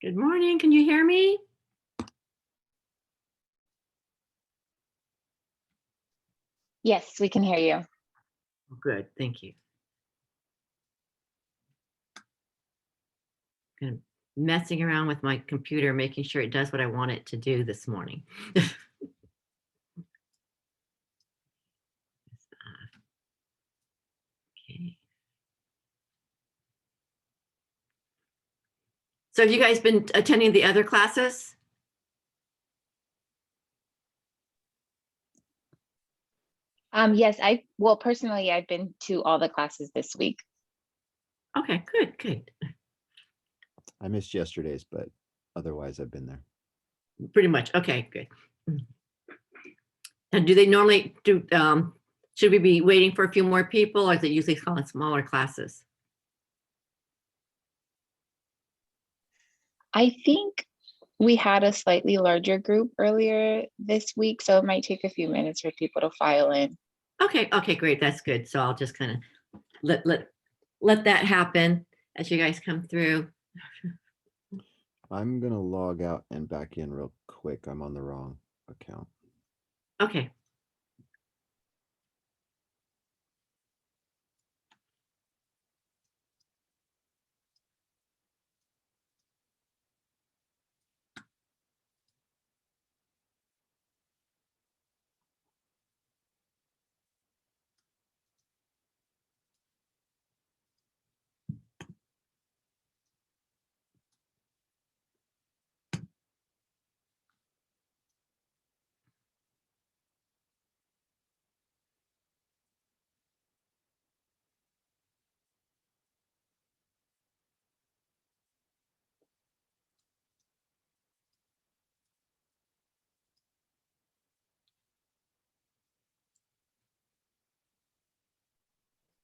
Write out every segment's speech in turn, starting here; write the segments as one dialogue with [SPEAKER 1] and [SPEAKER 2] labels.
[SPEAKER 1] Good morning. Can you hear me?
[SPEAKER 2] Yes, we can hear you.
[SPEAKER 1] Good. Thank you. Kind of messing around with my computer, making sure it does what I want it to do this morning. Okay. So have you guys been attending the other classes?
[SPEAKER 2] Yes, personally, I've been to all the classes this week.
[SPEAKER 1] Okay, good, good.
[SPEAKER 3] I missed yesterday's, but otherwise I've been there.
[SPEAKER 1] Pretty much. Okay, good. And do they normally do, should we be waiting for a few more people, or is it usually calling smaller classes?
[SPEAKER 2] I think we had a slightly larger group earlier this week, so it might take a few minutes for people to file in.
[SPEAKER 1] Okay, great. That's good. So I'll just kind of let that happen as you guys come through.
[SPEAKER 3] I'm gonna log out and back in real quick. I'm on the wrong account.
[SPEAKER 1] Okay.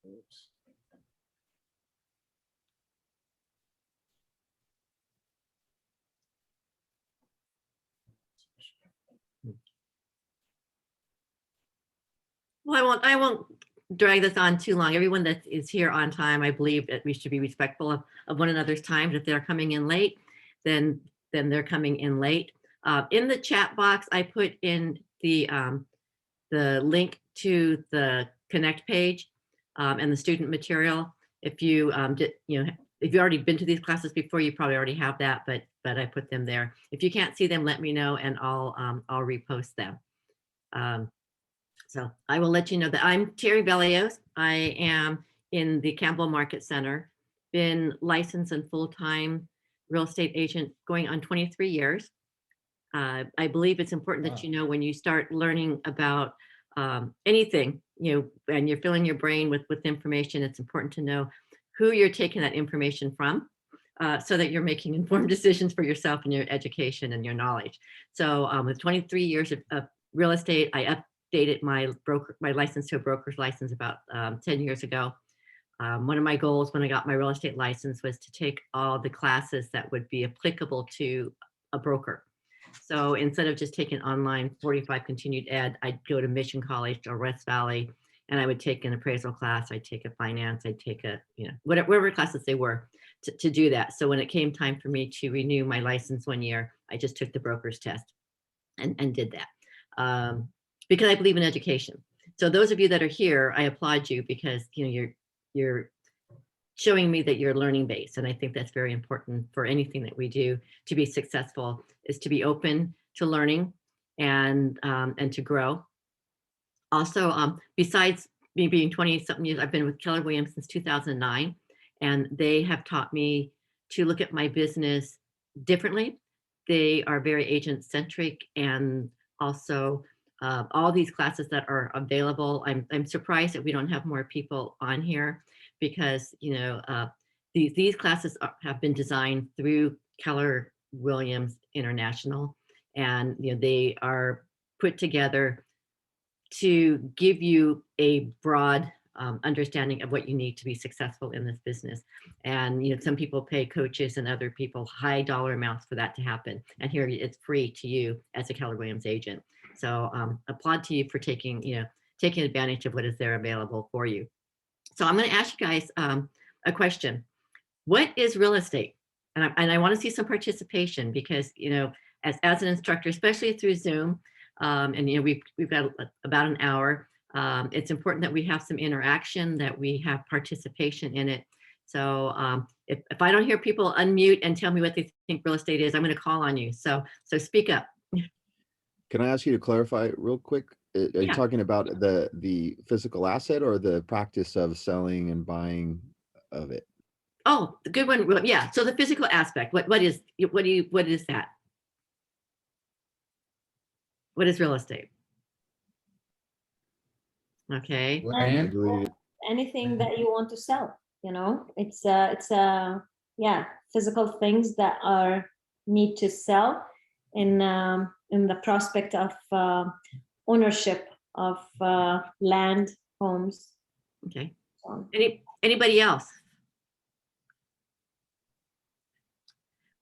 [SPEAKER 3] Oops.
[SPEAKER 1] Well, I won't drag this on too long. Everyone that is here on time, I believe that we should be respectful of one another's time. If they're coming in late, then they're coming in late. In the chat box, I put in the link to the Connect page and the student material. If you if you've already been to these classes before, you probably already have that, but I put them there. If you can't see them, let me know and I'll repost them. So I will let you know that I'm Terri Vellios. I am in the Campbell Market Center, been licensed and full-time real estate agent going on 23 years. I believe it's important that you know when you start learning about anything, and you're filling your brain with information, it's important to know who you're taking that information from, so that you're making informed decisions for yourself and your education and your knowledge. So with 23 years of real estate, I updated my license to a broker's license about 10 years ago. One of my goals when I got my real estate license was to take all the classes that would be applicable to a broker. So instead of just taking online 45 continued ed, I'd go to Mission College or West Valley, and I would take an appraisal class. I'd take a finance. I'd take a, whatever classes they were to do that. So when it came time for me to renew my license one year, I just took the broker's test and did that because I believe in education. So those of you that are here, I applaud you because you're showing me that you're learning based. And I think that's very important for anything that we do to be successful, is to be open to learning and to grow. Also, besides me being 20 something years, I've been with Keller Williams since 2009, and they have taught me to look at my business differently. They are very agent centric, and also all these classes that are available. I'm surprised that we don't have more people on here, because these classes have been designed through Keller Williams International, and they are put together to give you a broad understanding of what you need to be successful in this business. And some people pay coaches and other people high dollar amounts for that to happen, and here it's free to you as a Keller Williams agent. So applaud to you for taking advantage of what is there available for you. So I'm going to ask you guys a question. What is real estate? and I want to see some participation because, as an instructor, especially through Zoom, and we've got about an hour. It's important that we have some interaction, that we have participation in it. So if I don't hear people unmute and tell me what they think real estate is, I'm going to call on you. So speak up.
[SPEAKER 3] Can I ask you to clarify real quick? Are you
[SPEAKER 1] Yeah.
[SPEAKER 3] talking about the physical asset or the practice of selling and buying of it?
[SPEAKER 1] Oh, the good one. Yeah. So the physical aspect. What is that? What is real estate? Okay.
[SPEAKER 3] I
[SPEAKER 4] Land,
[SPEAKER 3] believe
[SPEAKER 4] anything that you want to sell, it's yeah, physical things that are need to sell in the prospect of ownership of land, homes.
[SPEAKER 1] Okay.
[SPEAKER 4] So,
[SPEAKER 1] Anybody else?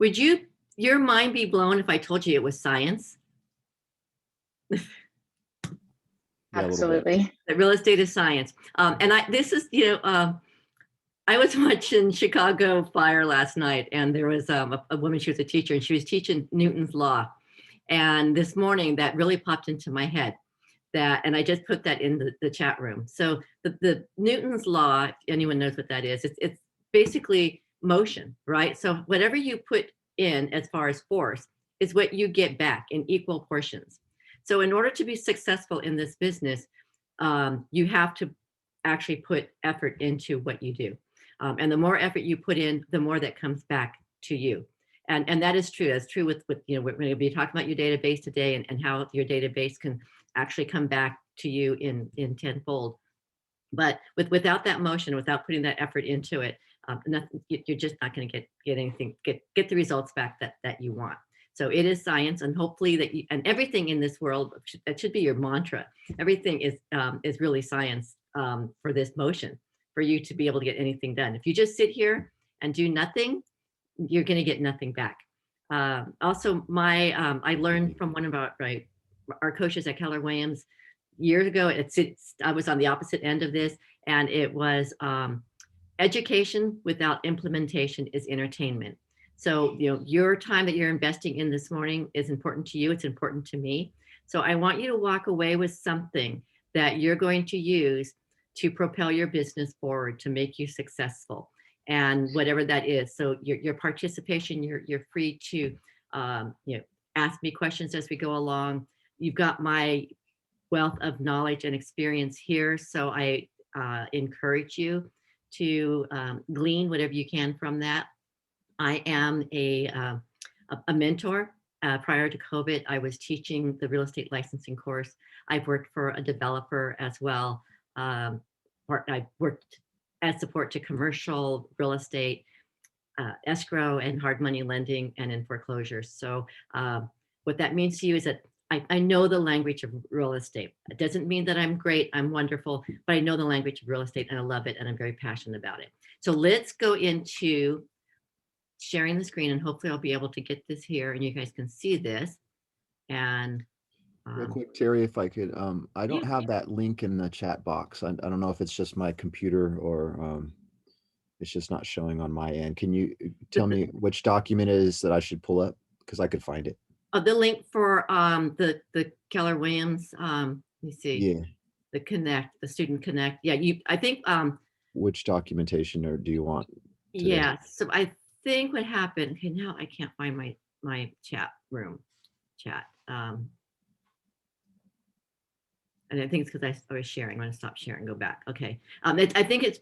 [SPEAKER 1] Would your mind be blown if I told you it was science?
[SPEAKER 3] yeah, a little bit.
[SPEAKER 2] Absolutely.
[SPEAKER 1] That real estate is science. And I was watching Chicago Fire last night, and there was a woman, she was a teacher, and she was teaching Newton's Law. And this morning, that really popped into my head. And I just put that in the chat room. So the Newton's Law, if anyone knows what that is, it's basically motion, right? So whatever you put in as far as force is what you get back in equal portions. So in order to be successful in this business, you have to actually put effort into what you do. And the more effort you put in, the more that comes back to you. And that is true. That's true with we're going to be talking about your database today and how your database can actually come back to you in tenfold. But without that motion, without putting that effort into it, you're just not going to get anything, get the results back that you want. So it is science, and hopefully that and everything in this world, that should be your mantra. Everything is really science for this motion, for you to be able to get anything done. If you just sit here and do nothing, you're going to get nothing back. Also, I learned from one of our coaches at Keller Williams years ago. I was on the opposite end of this, and it was education without implementation is entertainment. So, your time that you're investing in this morning is important to you. It's important to me. So I want you to walk away with something that you're going to use to propel your business forward, to make you successful, and whatever that is. So your participation, you're free to ask me questions as we go along. You've got my wealth of knowledge and experience here, so I encourage you to glean whatever you can from that. I am a mentor. Prior to COVID, I was teaching the real estate licensing course. I've worked for a developer as well. I've worked as support to commercial real estate, escrow and hard money lending, and in foreclosures. So what that means to you is that I know the language of real estate. It doesn't mean that I'm great, I'm wonderful, but I know the language of real estate, and I love it, and I'm very passionate about it. So let's go into sharing the screen, and hopefully I'll be able to get this here and you guys can see this. And
[SPEAKER 3] Real quick, Terry, if I could, I don't
[SPEAKER 1] Yeah.
[SPEAKER 3] have that link in the chat box. I don't know if it's just my computer or it's just not showing on my end. Can you tell me which document it is that I should pull up? Because I could find it.
[SPEAKER 1] the link for the Keller Williams, let me see.
[SPEAKER 3] Yeah.
[SPEAKER 1] The Student Connect. Yeah, I think
[SPEAKER 3] Which documentation or do you want? Today?
[SPEAKER 1] Yeah, so I think what happened, okay, now I can't find my chat. And I think it's because I was sharing. I'm going to stop sharing, go back. Okay. I think it's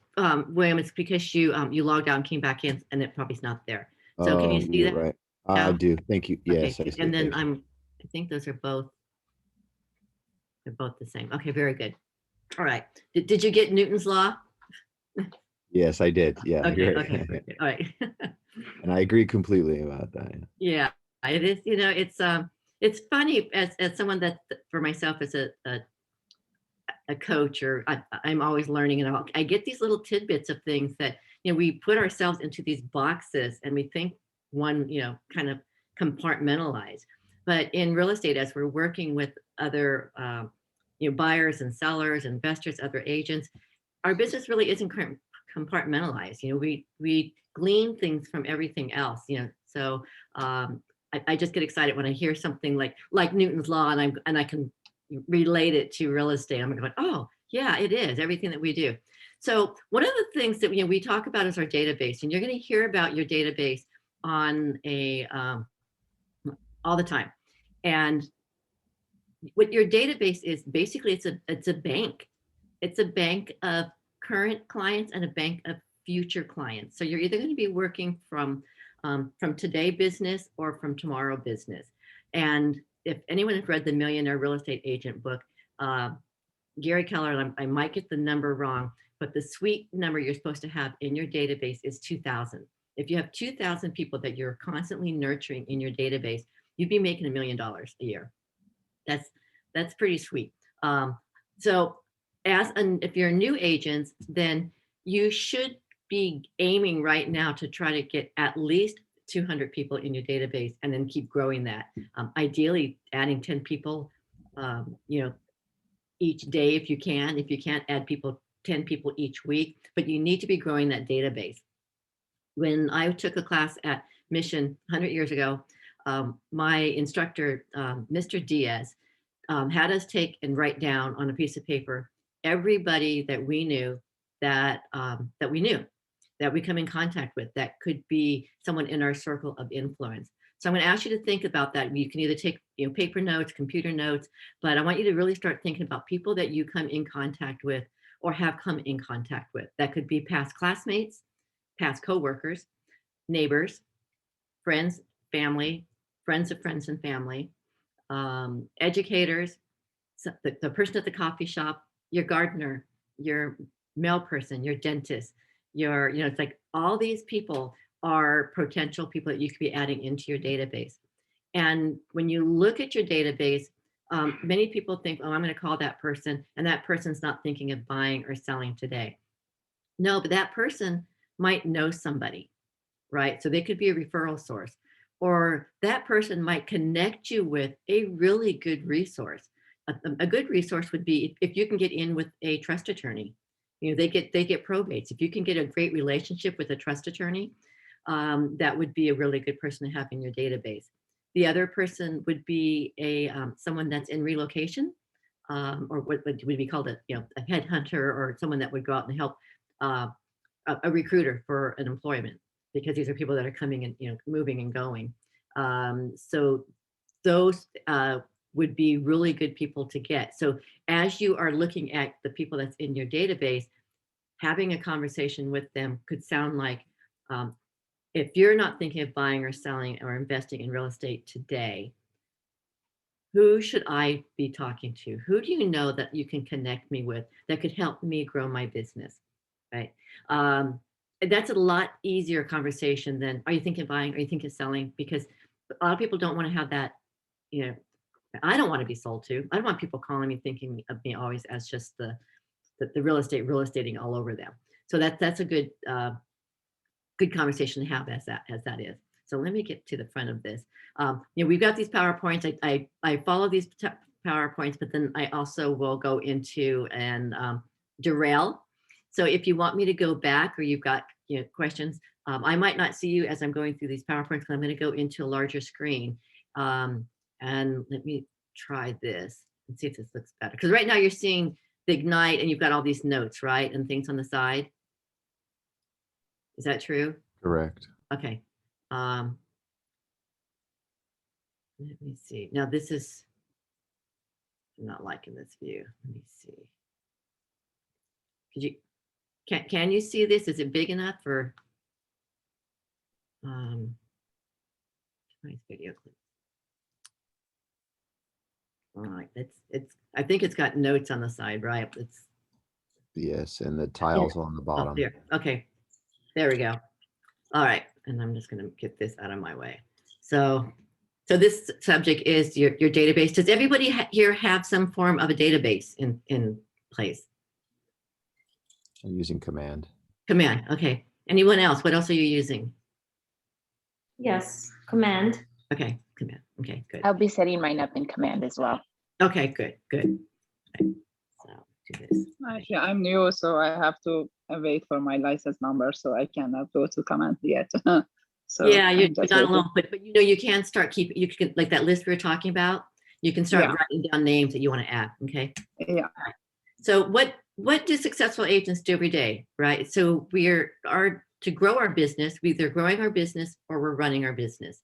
[SPEAKER 1] William, it's because you logged out and came back in, and it probably is not there. So can you see
[SPEAKER 3] you're
[SPEAKER 1] that?
[SPEAKER 3] right.
[SPEAKER 1] Yeah.
[SPEAKER 3] I do. Thank you. Yes.
[SPEAKER 1] Okay.
[SPEAKER 3] I see.
[SPEAKER 1] And then
[SPEAKER 3] Thank you.
[SPEAKER 1] I think those are both, they're both the same. Okay, very good. All right. Did you get Newton's Law?
[SPEAKER 3] Yes, I did. Yeah.
[SPEAKER 1] Okay,
[SPEAKER 3] You're right.
[SPEAKER 1] okay, very good. All right.
[SPEAKER 3] And I agree completely about that.
[SPEAKER 1] Yeah, it is. It's funny as someone that, for myself, as a coach, or I'm always learning, and I get these little tidbits of things that we put ourselves into these boxes, and we think one kind of compartmentalized. But in real estate, as we're working with other buyers and sellers, investors, other agents, our business really isn't compartmentalize. You know, we glean things from everything else. You know, so I just get excited when I hear something like Newton's law, and I can relate it to real estate. I'm going, oh yeah, it is everything that we do. So one of the things that we talk about is our database, and you're going to hear about your database on all the time. And what your database is, basically it's a bank. It's a bank of current clients and a bank of future clients. So you're either going to be working from today business or from tomorrow business. And if anyone has read the Millionaire Real Estate Agent book, Gary Keller, and I might get the number wrong, but the sweet number you're supposed to have in your database is 2,000. If you have 2,000 people that you're constantly nurturing in your database, you'd be making $1 million a year. That's pretty sweet. So if you're new agents, then you should be aiming right now to try to get at least 200 people in your database, and then keep growing that. Ideally adding 10 people, each day if you can. If you can't, add 10 people each week, but you need to be growing that database. When I took a class at Mission 100 years ago, my instructor, Mr. Diaz, had us take and write down on a piece of paper everybody that we knew that we come in contact with, that could be someone in our circle of influence. So I'm going to ask you to think about that. You can either take paper notes, computer notes, but I want you to really start thinking about people that you come in contact with or have come in contact with. That could be past classmates, past coworkers, neighbors, friends, family, friends of friends and family, educators, the person at the coffee shop, your gardener, your mail person, your dentist, it's like all these people are potential people that you could be adding into your database. And when you look at your database, many people think, oh, I'm going to call that person, and that person's not thinking of buying or selling today. No, but that person might know somebody, right? So they could be a referral source, or that person might connect you with a really good resource. A good resource would be if you can get in with a trust attorney. They get probates. If you can get a great relationship with a trust attorney, that would be a really good person to have in your database. The other person would be someone that's in relocation, or what would be called a headhunter, or someone that would go out and help a recruiter for an employment, because these are people that are coming and moving and going. So those would be really good people to get. So as you are looking at the people that's in your database, having a conversation with them could sound like, if you're not thinking of buying or selling or investing in real estate today, who should I be talking to? Who do you know that you can connect me with that could help me grow my business, right? That's a lot easier conversation than, are you thinking of buying? Are you thinking of selling? Because a lot of people don't want to have that, I don't want to be sold to. I don't want people calling me thinking of me always as just the real estating all over them. So that's a good conversation to have as that is. So let me get to the front of this. We've got these PowerPoints. I follow these PowerPoints, but then I also will go into and derail. So if you want me to go back, or you've got questions, I might not see you as I'm going through these PowerPoints, because I'm going to go into a larger screen. And let me try this and see if this looks better. Because right now you're seeing the Ignite, and you've got all these notes, right? And things on the side. Is that true?
[SPEAKER 3] Correct.
[SPEAKER 1] Okay. Let me see. Now I'm not liking this view. Let me see. Can you see this? Is it big enough for nice video clip? All right, I think it's got notes on the side, right?
[SPEAKER 3] Yes, and the tiles on the bottom.
[SPEAKER 1] There. Okay, there we go. All right, and I'm just going to get this out of my way. So this subject is your database. Does everybody here have some form of a database in place?
[SPEAKER 3] I'm using Command.
[SPEAKER 1] Command. Okay. Anyone else? What else are you using?
[SPEAKER 4] Yes, Command.
[SPEAKER 1] Okay, Command. Okay, good.
[SPEAKER 2] I'll be setting mine up in Command as well.
[SPEAKER 1] Okay, good. Okay. So do this.
[SPEAKER 5] Actually, I'm new, so I have to wait for my license number, so I cannot go to comment yet. So
[SPEAKER 1] Yeah, you're
[SPEAKER 5] I'm just
[SPEAKER 1] not
[SPEAKER 5] waiting.
[SPEAKER 1] alone, but you know, you can start keeping, you can, like that list we were talking about, you can start
[SPEAKER 5] Yeah.
[SPEAKER 1] writing down names that you want to add, okay?
[SPEAKER 5] Yeah.
[SPEAKER 1] So what do successful agents do every day, right? So to grow our business, we're either growing our business or we're running our business.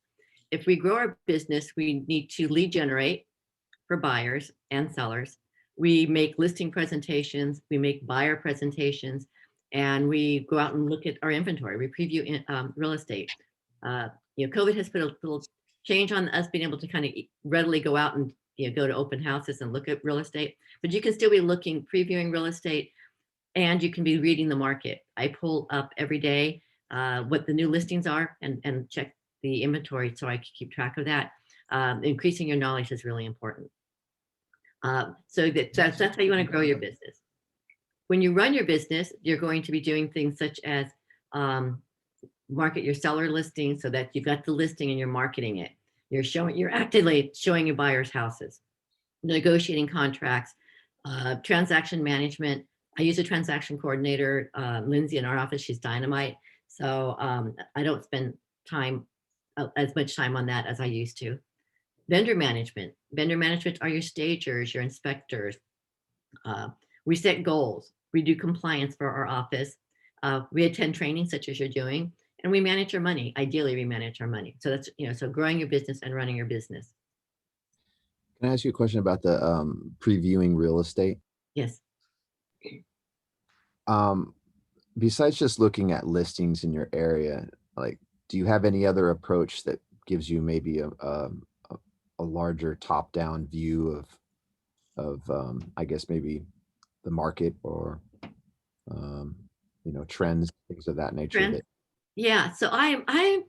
[SPEAKER 1] If we grow our business, we need to lead generate for buyers and sellers. We make listing presentations, we make buyer presentations, and we go out and look at our inventory. We preview real estate. You know, COVID has put a little change on us being able to kind of readily go out and, you know, go to open houses and look at real estate, but you can still be looking, previewing real estate, and you can be reading the market. I pull up every day what the new listings are and check the inventory so I can keep track of that. Increasing your knowledge is really important. So that's how you want to grow your business. When you run your business, you're going to be doing things such as market your seller listing so that you've got the listing and you're marketing it. You're actively showing your buyers houses, negotiating contracts, transaction management. I use a transaction coordinator, Lindsay in our office, she's dynamite. So I don't spend as much time on that as I used to. Vendor management. Vendor management are your stagers, your inspectors. We set goals. We do compliance for our office. We attend training such as you're doing, and we manage our money. Ideally, we manage our money. So that's, you know, so growing your business and running your business.
[SPEAKER 3] Can I ask you a question about the previewing real estate?
[SPEAKER 1] Yes.
[SPEAKER 3] Besides just looking at listings in your area, like, do you have any other approach that gives you maybe a larger top-down view of I guess maybe the market or you know, trends, things of that nature?
[SPEAKER 1] Trends? Yeah. So I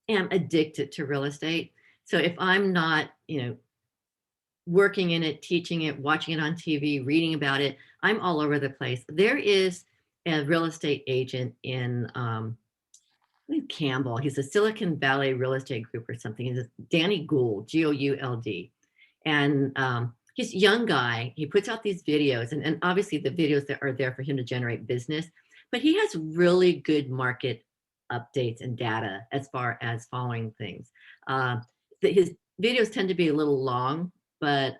[SPEAKER 1] am addicted to real estate. So if I'm not, you know, working in it, teaching it, watching it on TV, reading about it, I'm all over the place. There is a real estate agent in Campbell. He's a Silicon Valley real estate group or something. He's Danny Gould, Gould. And he's a young guy. He puts out these videos, and obviously the videos that are there for him to generate business, but he has really good market updates and data as far as following things. His videos tend to be a little long, but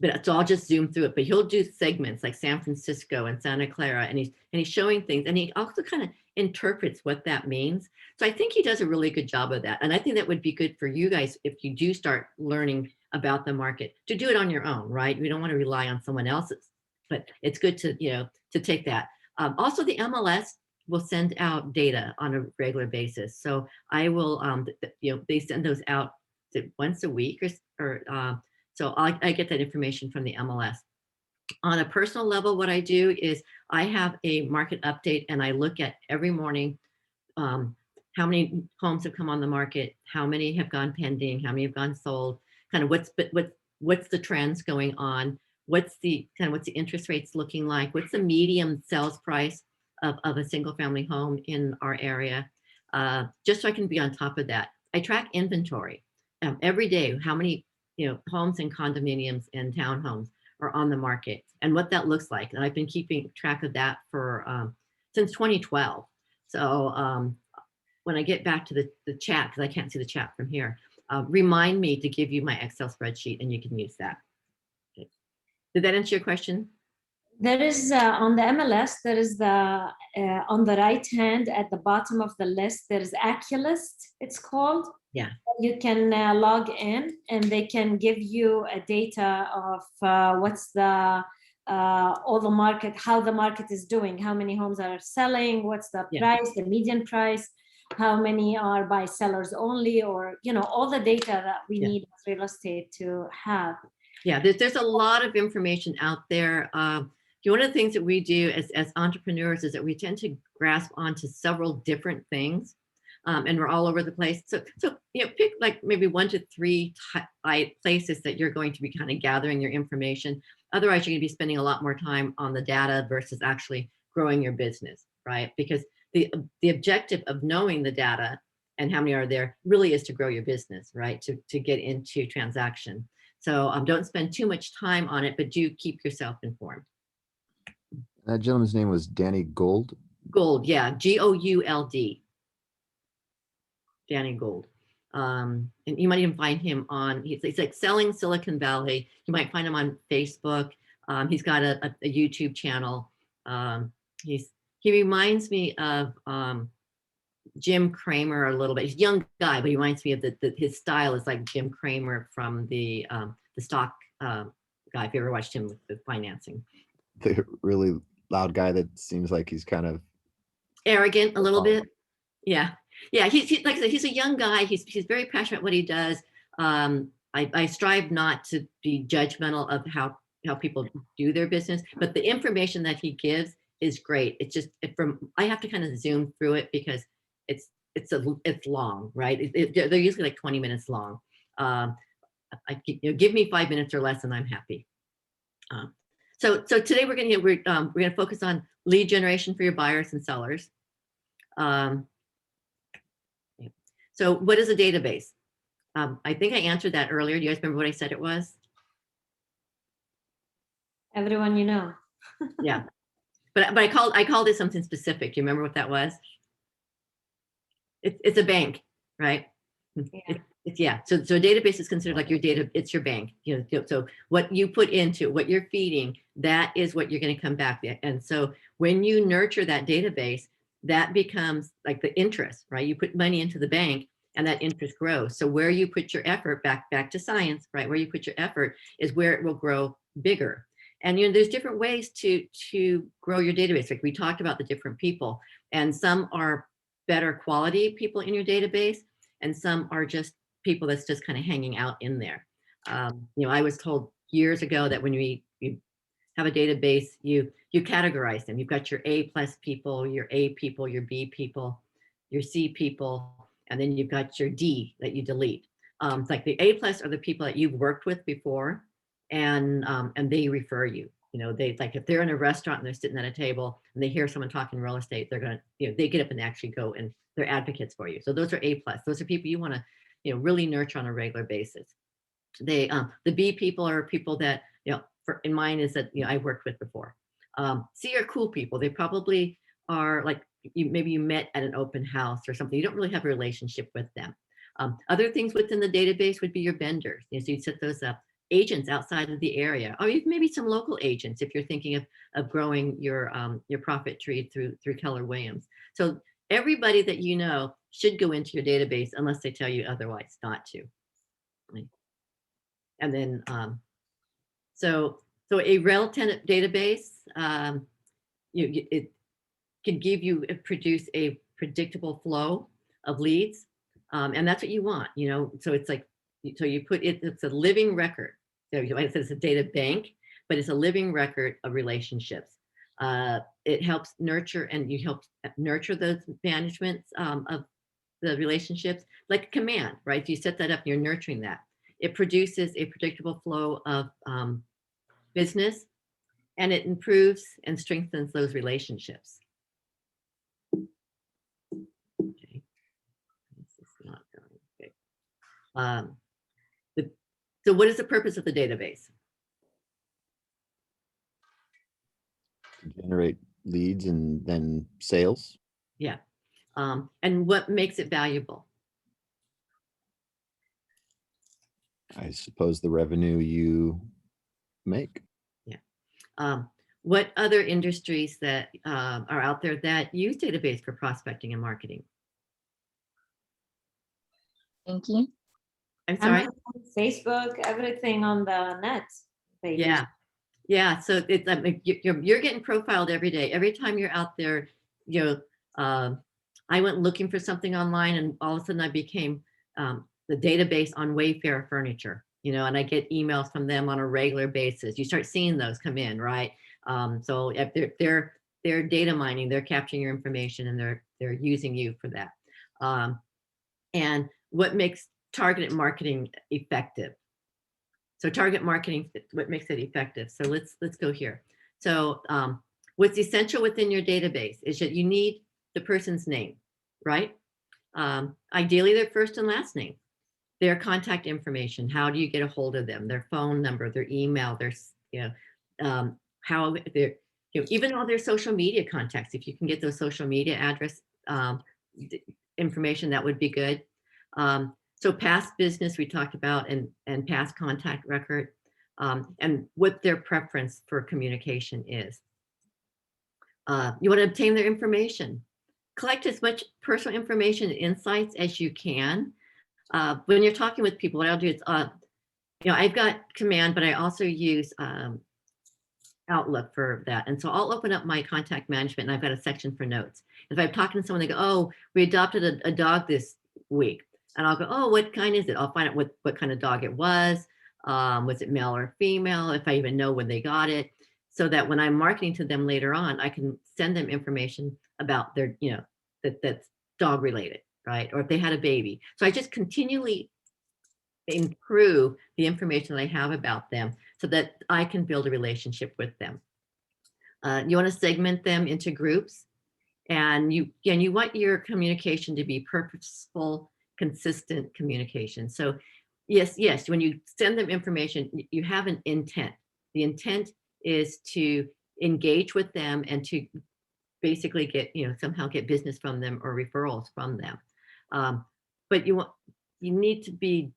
[SPEAKER 1] but it's all just zoom through it. But he'll do segments like San Francisco and Santa Clara, and he's showing things, and he also kind of interprets what that means. So I think he does a really good job of that, and I think that would be good for you guys if you do start learning about the market to do it on your own, right? We don't want to rely on someone else's, but it's good to, you know, to take that. Also, the MLS will send out data on a regular basis. So I will, you know, they send those out once a week so I get that information from the MLS. On a personal level, what I do is I have a market update, and I look at every morning how many homes have come on the market, how many have gone pending, how many have gone sold, kind of what's the trends going on, what's the interest rates looking like, what's the median sales price of a single family home in our area, just so I can be on top of that. I track inventory every day, how many, you know, homes and condominiums and townhomes are on the market and what that looks like. And I've been keeping track of that for since 2012. So when I get back to the chat, because I can't see the chat from here, remind me to give you my Excel spreadsheet and you can use that. Okay. Did that answer your question?
[SPEAKER 4] There is on the MLS, there is the on the right hand at the bottom of the list, there is AccuList, it's called.
[SPEAKER 1] Yeah.
[SPEAKER 4] You can log in and they can give you a data of what's the all the market, how the market is doing, how many homes are selling, what's the price, the median price, how many are by sellers only, or, you know, all the data that we need as real estate to have.
[SPEAKER 1] Yeah, there's a lot of information out there. One of the things that we do as entrepreneurs is that we tend to grasp onto several different things, and we're all over the place. So you know, pick like maybe 1 to 3 places that you're going to be kind of gathering your information. Otherwise, you're going to be spending a lot more time on the data versus actually growing your business, right? Because the objective of knowing the data and how many are there really is to grow your business, right? To get into transaction. So don't spend too much time on it, but do keep yourself informed.
[SPEAKER 3] That gentleman's name was Danny Gold.
[SPEAKER 1] Gold, yeah, Gould. Danny Gold. And you might even find him on, he's like Selling Silicon Valley. You might find him on Facebook. He's got a YouTube channel. He reminds me of Jim Cramer a little bit. He's a young guy, but he reminds me of his style is like Jim Cramer from the stock guy. If you ever watched him with the financing.
[SPEAKER 3] The really loud guy that seems like he's kind of
[SPEAKER 1] Arrogant a little bit. Yeah. Yeah. He's like I said, he's a young guy. He's very passionate about what he does. I strive not to be judgmental of how people do their business, but the information that he gives is great. It's just I have to kind of zoom through it because it's long, right? They're usually like 20 minutes long. Give me 5 minutes or less and I'm happy. So today we're gonna focus on lead generation for your buyers and sellers. So what is a database? I think I answered that earlier. Do you guys remember what I said it was?
[SPEAKER 4] Everyone you know.
[SPEAKER 1] Yeah, but I called it something specific. Do you remember what that was? It's a bank, right?
[SPEAKER 4] Yeah.
[SPEAKER 1] So a database is considered like your data. It's your bank. So what you put into, what you're feeding, that is what you're going to come back with. And so when you nurture that database, that becomes like the interest, right? You put money into the bank and that interest grows. So where you put your effort, back to science, right? Where you put your effort is where it will grow bigger. And there's different ways to grow your database. Like we talked about the different people, and some are better quality people in your database, and some are just people that's just kind of hanging out in there. I was told years ago that when you have a database, you categorize them. You've got your A+ people, your A people, your B people, your C people, and then you've got your D that you delete. It's like the A+ are the people that you've worked with before, and they refer you. They like if they're in a restaurant and they're sitting at a table and they hear someone talking real estate, they're gonna, they get up and actually go and they're advocates for you. So those are A+. Those are people you want to, really nurture on a regular basis. The B people are people that, in mine is that, I've worked with before. C are cool people. They probably are like, maybe you met at an open house or something. You don't really have a relationship with them. Other things within the database would be your vendors. So you'd set those up. Agents outside of the area, or maybe some local agents if you're thinking of growing your profit tree through Keller Williams. So everybody that you know should go into your database unless they tell you otherwise not to. And then so a rel tenant database, it can produce a predictable flow of leads, and that's what you want. So it's like, so you put it, it's a living record. So it's a data bank, but it's a living record of relationships. It helps nurture, and you help nurture those managements of the relationships like a command, right? You set that up and you're nurturing that. It produces a predictable flow of business, and it improves and strengthens those relationships. Okay. This is not going. Okay. So what is the purpose of the database?
[SPEAKER 3] Generate leads and then sales.
[SPEAKER 1] Yeah. And what makes it valuable?
[SPEAKER 3] I suppose the revenue you make.
[SPEAKER 1] Yeah. What other industries that are out there that use database for prospecting and marketing?
[SPEAKER 2] Thank you.
[SPEAKER 1] I'm sorry.
[SPEAKER 4] Facebook, everything on the net.
[SPEAKER 1] Yeah. So it's you're getting profiled every day. Every time you're out there, I went looking for something online, and all of a sudden I became the database on Wayfair furniture. And I get emails from them on a regular basis. You start seeing those come in, right? So if they're data mining, they're capturing your information, and they're using you for that. And what makes targeted marketing effective? So target marketing, what makes it effective? So let's go here. So what's essential within your database is that you need the person's name, right? Ideally their first and last name. their contact information. How do you get a hold of them? Their phone number, their email, their, how they're, even all their social media contacts. If you can get those social media address information, that would be good. So past business we talked about, and past contact record, and what their preference for communication is. You want to obtain their information. Collect as much personal information and insights as you can. When you're talking with people, what I'll do is, I've got Command, but I also use Outlook for that. And so I'll open up my contact management, and I've got a section for notes. If I'm talking to someone, they go, oh, we adopted a dog this week. And I'll go, oh, what kind is it? I'll find out what kind of dog it was. Was it male or female? If I even know when they got it, so that when I'm marketing to them later on, I can send them information about their, that's dog related, right? Or if they had a baby. So I just continually improve the information that I have about them so that I can build a relationship with them. You want to segment them into groups, and you want your communication to be purposeful, consistent communication. So yes, when you send them information, you have an intent. The intent is to engage with them and to basically get, somehow get business from them or referrals from them. But you need to be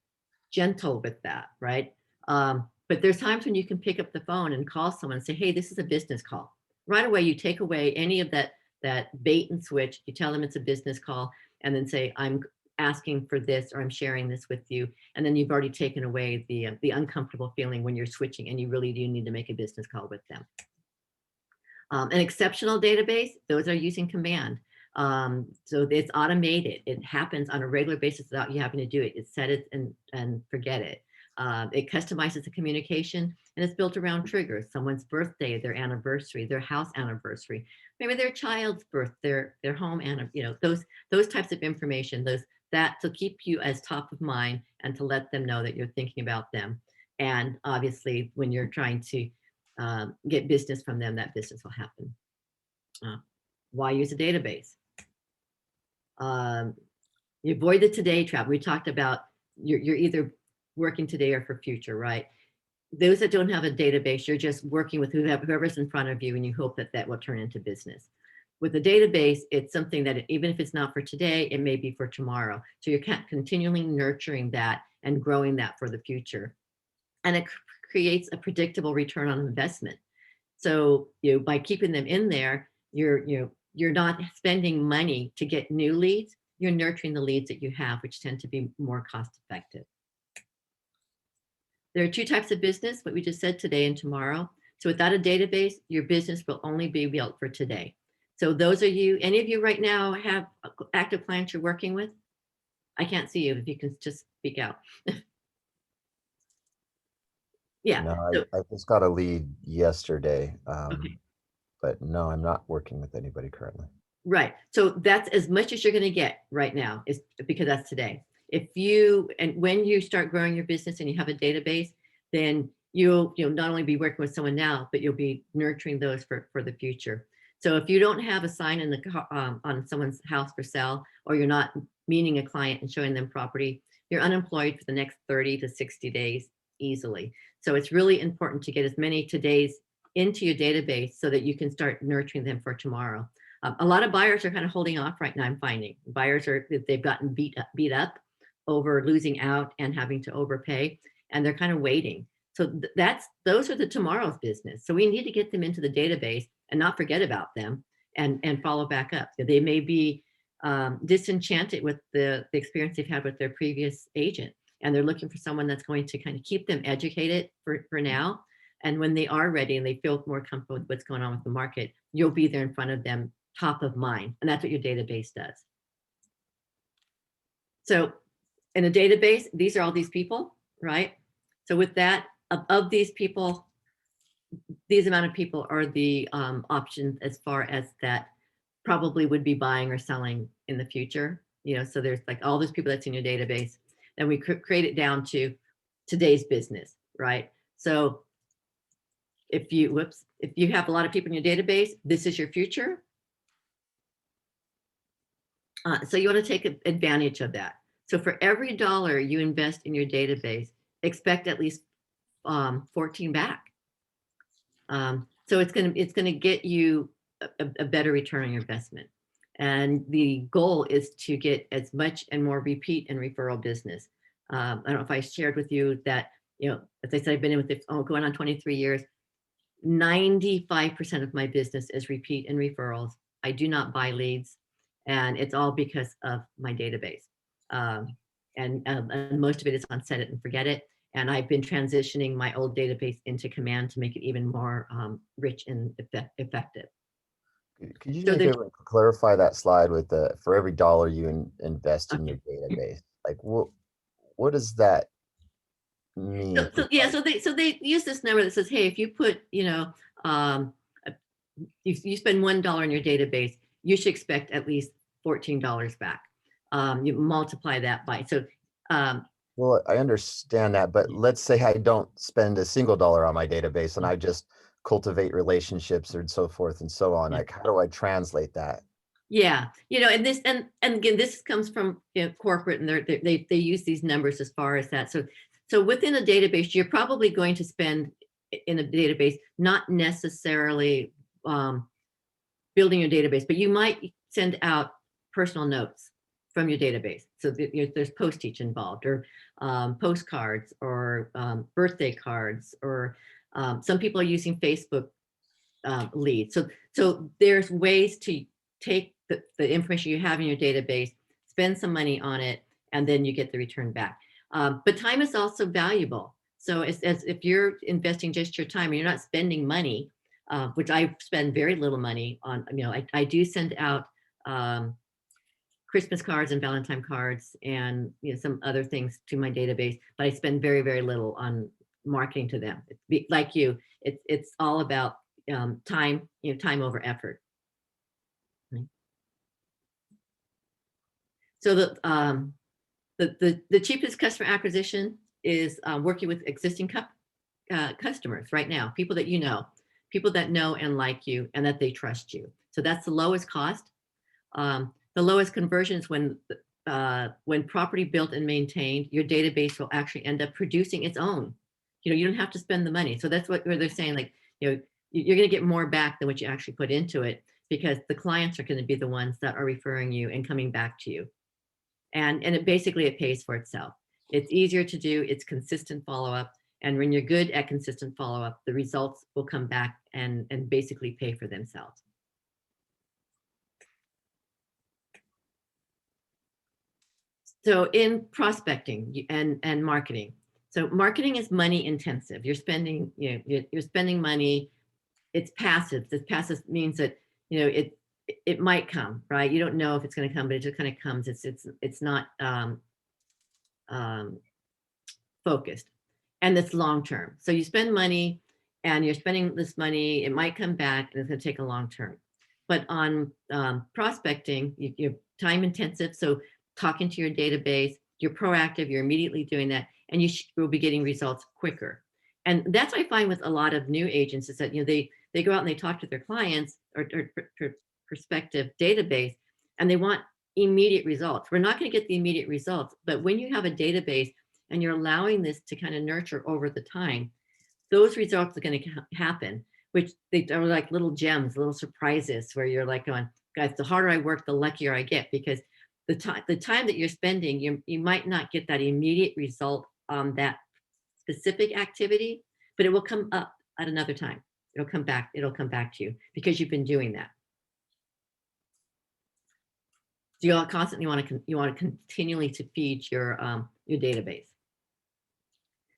[SPEAKER 1] gentle with that, right? But there's times when you can pick up the phone and call someone and say, hey, this is a business call. Right away, you take away any of that bait and switch. You tell them it's a business call, and then say, I'm asking for this, or I'm sharing this with you. And then you've already taken away the uncomfortable feeling when you're switching and you really do need to make a business call with them. An exceptional database, those are using Command. So it's automated. It happens on a regular basis without you having to do it. It's set it and forget it. It customizes the communication, and it's built around triggers: someone's birthday, their anniversary, their house anniversary, maybe their child's birth, their home, and those types of information, that to keep you as top of mind and to let them know that you're thinking about them. And obviously, when you're trying to get business from them, that business will happen. Why use a database? You avoid the today trap. We talked about you're either working today or for future, right? Those that don't have a database, you're just working with whoever's in front of you, and you hope that will turn into business. With a database, it's something that even if it's not for today, it may be for tomorrow. So you're continually nurturing that and growing that for the future. And it creates a predictable return on investment. So by keeping them in there, you're not spending money to get new leads. You're nurturing the leads that you have, which tend to be more cost effective. There are two types of business, what we just said, today and tomorrow. So without a database, your business will only be built for today. So those are any of you right now have active clients you're working with? I can't see you, if you can just speak out. Yeah.
[SPEAKER 3] No, I just got a lead yesterday.
[SPEAKER 1] Okay.
[SPEAKER 3] But no, I'm not working with anybody currently.
[SPEAKER 1] Right. So that's as much as you're going to get right now, is because that's today. When you start growing your business and you have a database, then you'll not only be working with someone now, but you'll be nurturing those for the future. So if you don't have a sign in on someone's house for sale, or you're not meeting a client and showing them property, you're unemployed for the next 30 to 60 days easily. So it's really important to get as many todays into your database so that you can start nurturing them for tomorrow. A lot of buyers are kind of holding off right now. I'm finding buyers they've gotten beat up over losing out and having to overpay, and they're kind of waiting. So those are the tomorrow's business. So we need to get them into the database and not forget about them, and follow back up. So they may be disenchanted with the experience they've had with their previous agent, and they're looking for someone that's going to kind of keep them educated for now. And when they are ready and they feel more comfortable with what's going on with the market, you'll be there in front of them, top of mind. And that's what your database does. So in a database, these are all these people, right? So with that, of these people, these amount of people are the options as far as that probably would be buying or selling in the future. So there's like all those people that's in your database, and we create it down to today's business, right? So if you have a lot of people in your database, this is your future. So you want to take advantage of that. So for every dollar you invest in your database, expect at least 14 back. So it's gonna get you a better return on your investment. And the goal is to get as much and more repeat and referral business. I don't know if I shared with you that, as I said, I've been in with this going on 23 years. 95% of my business is repeat and referrals. I do not buy leads, and it's all because of my database. And most of it is on set it and forget it. And I've been transitioning my old database into Command to make it even more rich and effective.
[SPEAKER 3] Could you
[SPEAKER 1] So
[SPEAKER 3] maybe clarify that slide with the for every dollar you invest in your database? Like what does that mean?
[SPEAKER 1] So they use this number that says, hey, if you put, you spend $1 in your database, you should expect at least $14 back. You multiply that by
[SPEAKER 3] well, I understand that, but let's say I don't spend a single dollar on my database and I just cultivate relationships and so forth and so on. Like, how do I translate that?
[SPEAKER 1] Yeah, and this and again, this comes from corporate, and they use these numbers as far as that. So within a database, you're probably going to spend in a database, not necessarily building your database, but you might send out personal notes from your database. So there's post-it involved, or postcards, or birthday cards, or some people are using Facebook leads. So there's ways to take the information you have in your database, spend some money on it, and then you get the return back. But time is also valuable. So as if you're investing just your time and you're not spending money, which I spend very little money on, I do send out Christmas cards and Valentine cards and some other things to my database, but I spend very, very little on marketing to them. Like you, it's all about time, time over effort. So the cheapest customer acquisition is working with existing customers right now, people that people that know and like you and that they trust you. So that's the lowest cost. The lowest conversion is when property built and maintained, your database will actually end up producing its own. You don't have to spend the money. So that's where they're saying, like, you're going to get more back than what you actually put into it, because the clients are going to be the ones that are referring you and coming back to you. And it basically pays for itself. It's easier to do. It's consistent follow-up. And when you're good at consistent follow-up, the results will come back and basically pay for themselves. So in prospecting and marketing, so marketing is money intensive. You're spending, you're spending money. It's passive. This passive means that, it might come, right? You don't know if it's going to come, but it just kind of comes. It's not focused, and it's long term. So you spend money, and you're spending this money. It might come back, and it's going to take a long term. But on prospecting, you're time intensive. So talking to your database, you're proactive. You're immediately doing that, and you will be getting results quicker. And that's what I find with a lot of new agents, is that they go out and they talk to their clients or prospective database, and they want immediate results. We're not going to get the immediate results, but when you have a database and you're allowing this to kind of nurture over the time, those results are going to happen, which they are like little gems, little surprises, where you're like going, guys, the harder I work, the luckier I get, because the time that you're spending, you might not get that immediate result on that specific activity, but it will come up at another time. It'll come back to you because you've been doing that. So you constantly want to continually to feed your database.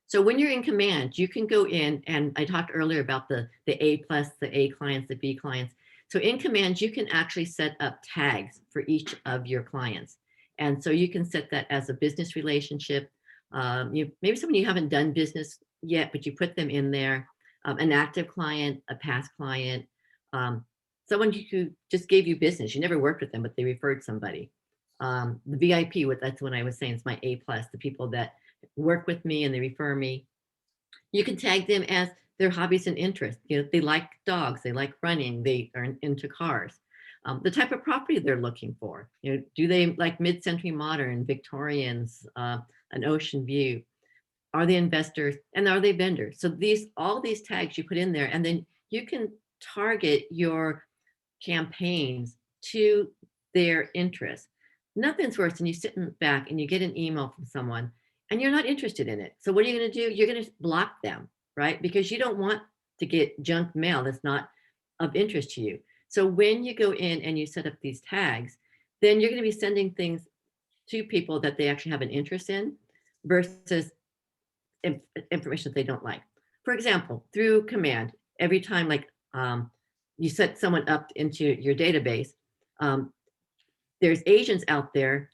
[SPEAKER 1] So when you're in Command, you can go in, and I talked earlier about the A+, the A clients, the B clients. So in Command, you can actually set up tags for each of your clients. And so you can set that as a business relationship. Maybe someone you haven't done business yet, but you put them in there. An active client, a past client, someone who just gave you business. You never worked with them, but they referred somebody. The VIP, that's what I was saying, it's my A+, the people that work with me and they refer me. You can tag them as their hobbies and interests. They like dogs, they like running, they are into cars. the type of property they're looking for. Do they like mid-century modern, Victorians, an ocean view? Are they investors and are they vendors? So all these tags you put in there, and then you can target your campaigns to their interests. Nothing's worse than you sitting back and you get an email from someone and you're not interested in it. So what are you going to do? You're going to block them, right? Because you don't want to get junk mail that's not of interest to you. So when you go in and you set up these tags, then you're going to be sending things to people that they actually have an interest in versus information that they don't like. For example, through command, every time you set someone up into your database, there's agents out there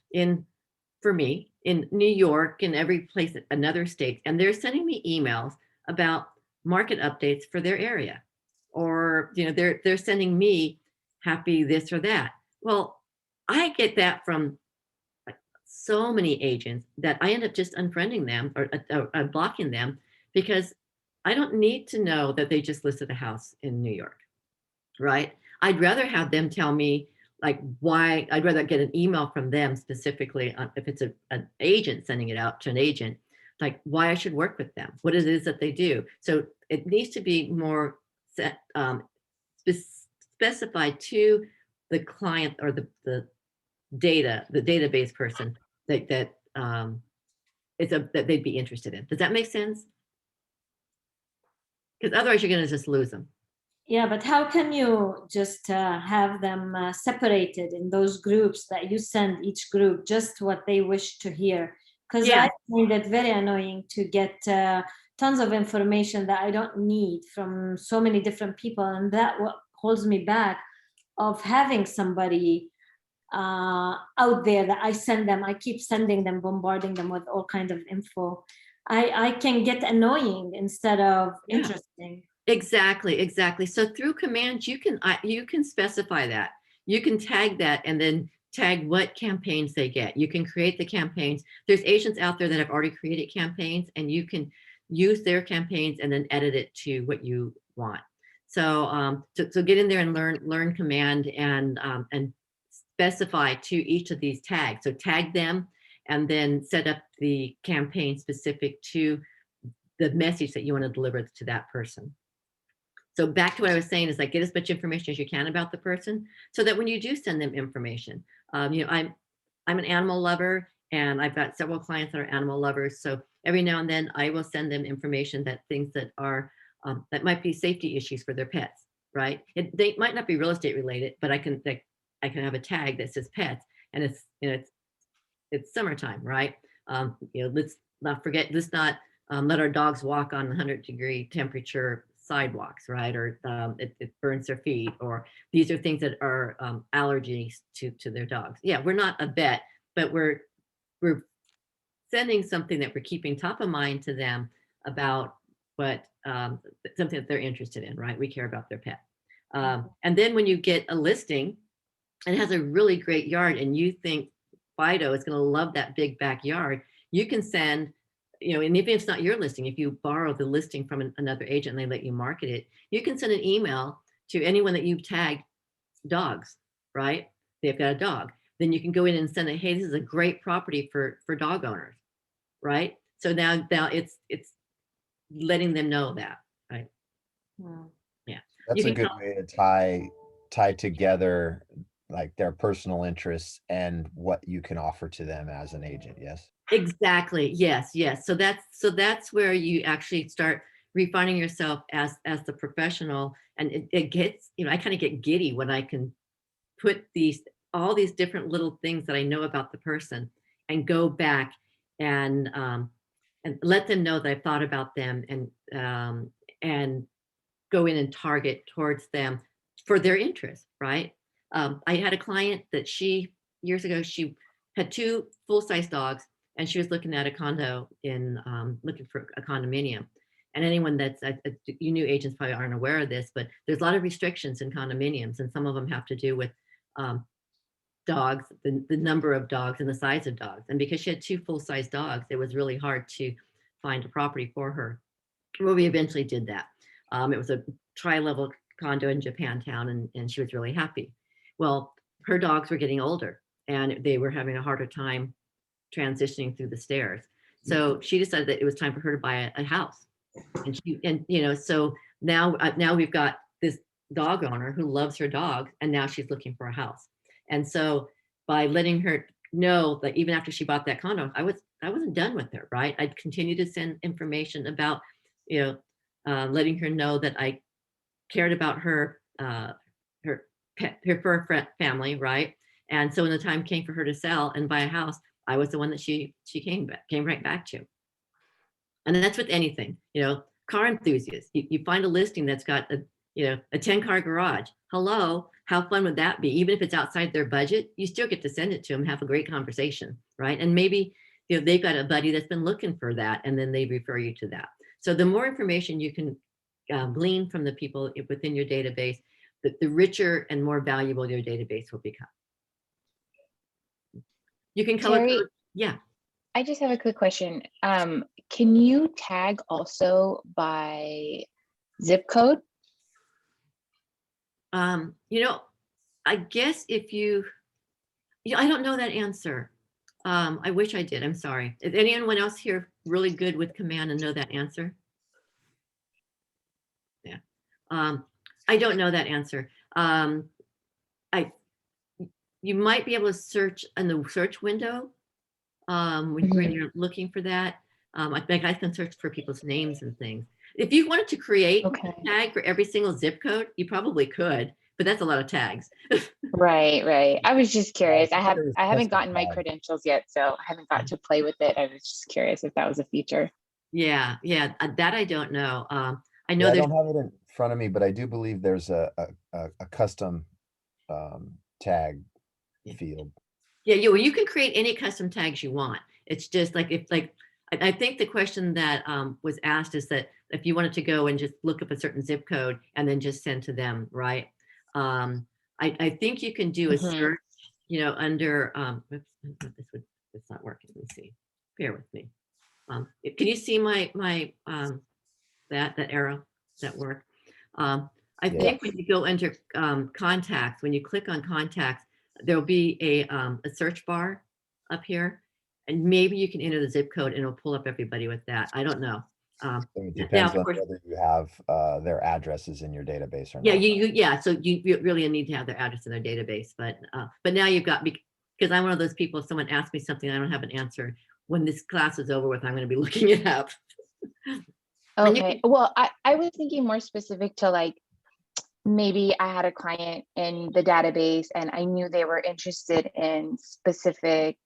[SPEAKER 1] for me, in New York and every place, another state, and they're sending me emails about market updates for their area. Or, they're sending me happy this or that. Well, I get that from so many agents that I end up just unfriending them or blocking them, because I don't need to know that they just listed a house in New York, right? I'd rather have them tell me why. I'd rather get an email from them specifically if it's an agent sending it out to an agent, like why I should work with them, what it is that they do. So it needs to be more specified to the client or the database person that that they'd be interested in. Does that make sense? Because otherwise you're going to just lose them.
[SPEAKER 4] Yeah, but how can you just have them separated in those groups that you send each group just what they wish to hear? Because I find it very annoying to get tons of information that I don't need from so many different people, and that what holds me back of having somebody out there that I keep sending them, bombarding them with all kinds of info. I can get annoying instead of interesting.
[SPEAKER 1] Exactly. So through commands, you can specify that. You can tag that and then tag what campaigns they get. You can create the campaigns. There's agents out there that have already created campaigns, and you can use their campaigns and then edit it to what you want. So so get in there and learn command and specify to each of these tags. So tag them and then set up the campaign specific to the message that you want to deliver to that person. So back to what I was saying is get as much information as you can about the person, so that when you do send them information, I'm an animal lover, and I've got several clients that are animal lovers. So every now and then I will send them information things that are that might be safety issues for their pets, right? They might not be real estate related, but I can have a tag that says pets, and it's summertime, right? Let's not let our dogs walk on 100-degree temperature sidewalks, right? Or it burns their feet, or these are things that are allergies to their dogs. Yeah, we're not a vet, but we're sending something that we're keeping top of mind to them about what something that they're interested in, right? We care about their pet. And then when you get a listing and it has a really great yard, and you think Fido is going to love that big backyard, you can send, and even if it's not your listing, if you borrow the listing from another agent and they let you market it, you can send an email to anyone that you've tagged dogs, right? They've got a dog. Then you can go in and send it, hey, this is a great property for dog owners, right? So now it's letting them know that, right?
[SPEAKER 4] Wow.
[SPEAKER 1] Yeah.
[SPEAKER 3] That's a good way to tie together their personal interests and what you can offer to them as an agent. Yes.
[SPEAKER 1] Exactly. Yes. So that's where you actually start refining yourself as the professional. And it gets, I kind of get giddy when I can put all these different little things that I know about the person and go back and let them know that I've thought about them, and go in and target towards them for their interest, right? I had a client that years ago, she had 2 full-size dogs, and she was looking at a condo looking for a condominium. And anyone you new agents probably aren't aware of this, but there's a lot of restrictions in condominiums, and some of them have to do with dogs, the number of dogs and the size of dogs. And because she had 2 full-size dogs, it was really hard to find a property for her. Well, we eventually did that. It was a tri-level condo in Japantown, and she was really happy. Well, her dogs were getting older and they were having a harder time transitioning through the stairs. So she decided that it was time for her to buy a house. And you know, so now we've got this dog owner who loves her dog, and now she's looking for a house. And so by letting her know that even after she bought that condo, I wasn't done with her, right? I'd continue to send information about, you know, letting her know that I cared about her her pet, her fur family, right? And so when the time came for her to sell and buy a house, I was the one that she came right back to. And that's with anything, you know, car enthusiasts. You find a listing that's got a, you know, a 10-car garage. Hello, how fun would that be? Even if it's outside their budget, you still get to send it to them, have a great conversation, right? And maybe, you know, they've got a buddy that's been looking for that, and then they refer you to that. So the more information you can glean from the people within your database, the richer and more valuable your database will become. You can color
[SPEAKER 2] Terri,
[SPEAKER 1] code. Yeah.
[SPEAKER 2] I just have a quick question. Can you tag also by zip code?
[SPEAKER 1] You know, I guess if you, I don't know that answer. I wish I did. I'm sorry. Is anyone else here really good with command and know that answer? Yeah. I don't know that answer. You might be able to search in the search window when you're looking for that. I think I can search for people's names and things. If you wanted to create a tag for every single zip code, you probably could, but that's a lot of tags.
[SPEAKER 2] Right. I was just curious. I haven't
[SPEAKER 3] custom
[SPEAKER 2] gotten my
[SPEAKER 3] tag.
[SPEAKER 2] credentials yet, so I haven't got to play with it. I was just curious if that was a feature.
[SPEAKER 1] Yeah, that I don't know. I
[SPEAKER 3] Yeah,
[SPEAKER 1] know
[SPEAKER 3] I
[SPEAKER 1] there's,
[SPEAKER 3] don't have it in front of me, but I do believe there's a custom tag
[SPEAKER 1] Yeah.
[SPEAKER 3] field.
[SPEAKER 1] yeah, you can create any custom tags you want. It's just like I think the question that was asked is that if you wanted to go and just look up a certain zip code and then just send to them, right? I think you can do a search, you know, under it's not working. Let me see. Bear with me. Can you see my that arrow that work? I think when you go under contacts, when you click on contacts, there'll be a search bar up here, and maybe you can enter the zip code and it'll pull up everybody with that. I don't know.
[SPEAKER 3] So it
[SPEAKER 1] Now,
[SPEAKER 3] depends
[SPEAKER 1] of
[SPEAKER 3] on
[SPEAKER 1] course,
[SPEAKER 3] whether you have their addresses in your database or
[SPEAKER 1] yeah,
[SPEAKER 3] not.
[SPEAKER 1] so you really need to have their address in their database, but now you've got, because I'm one of those people, if someone asks me something, I don't have an answer. When this class is over with, I'm going to be looking it up.
[SPEAKER 2] Okay. Well, I was thinking more specific to like, maybe I had a client in the database and I knew they were interested in specific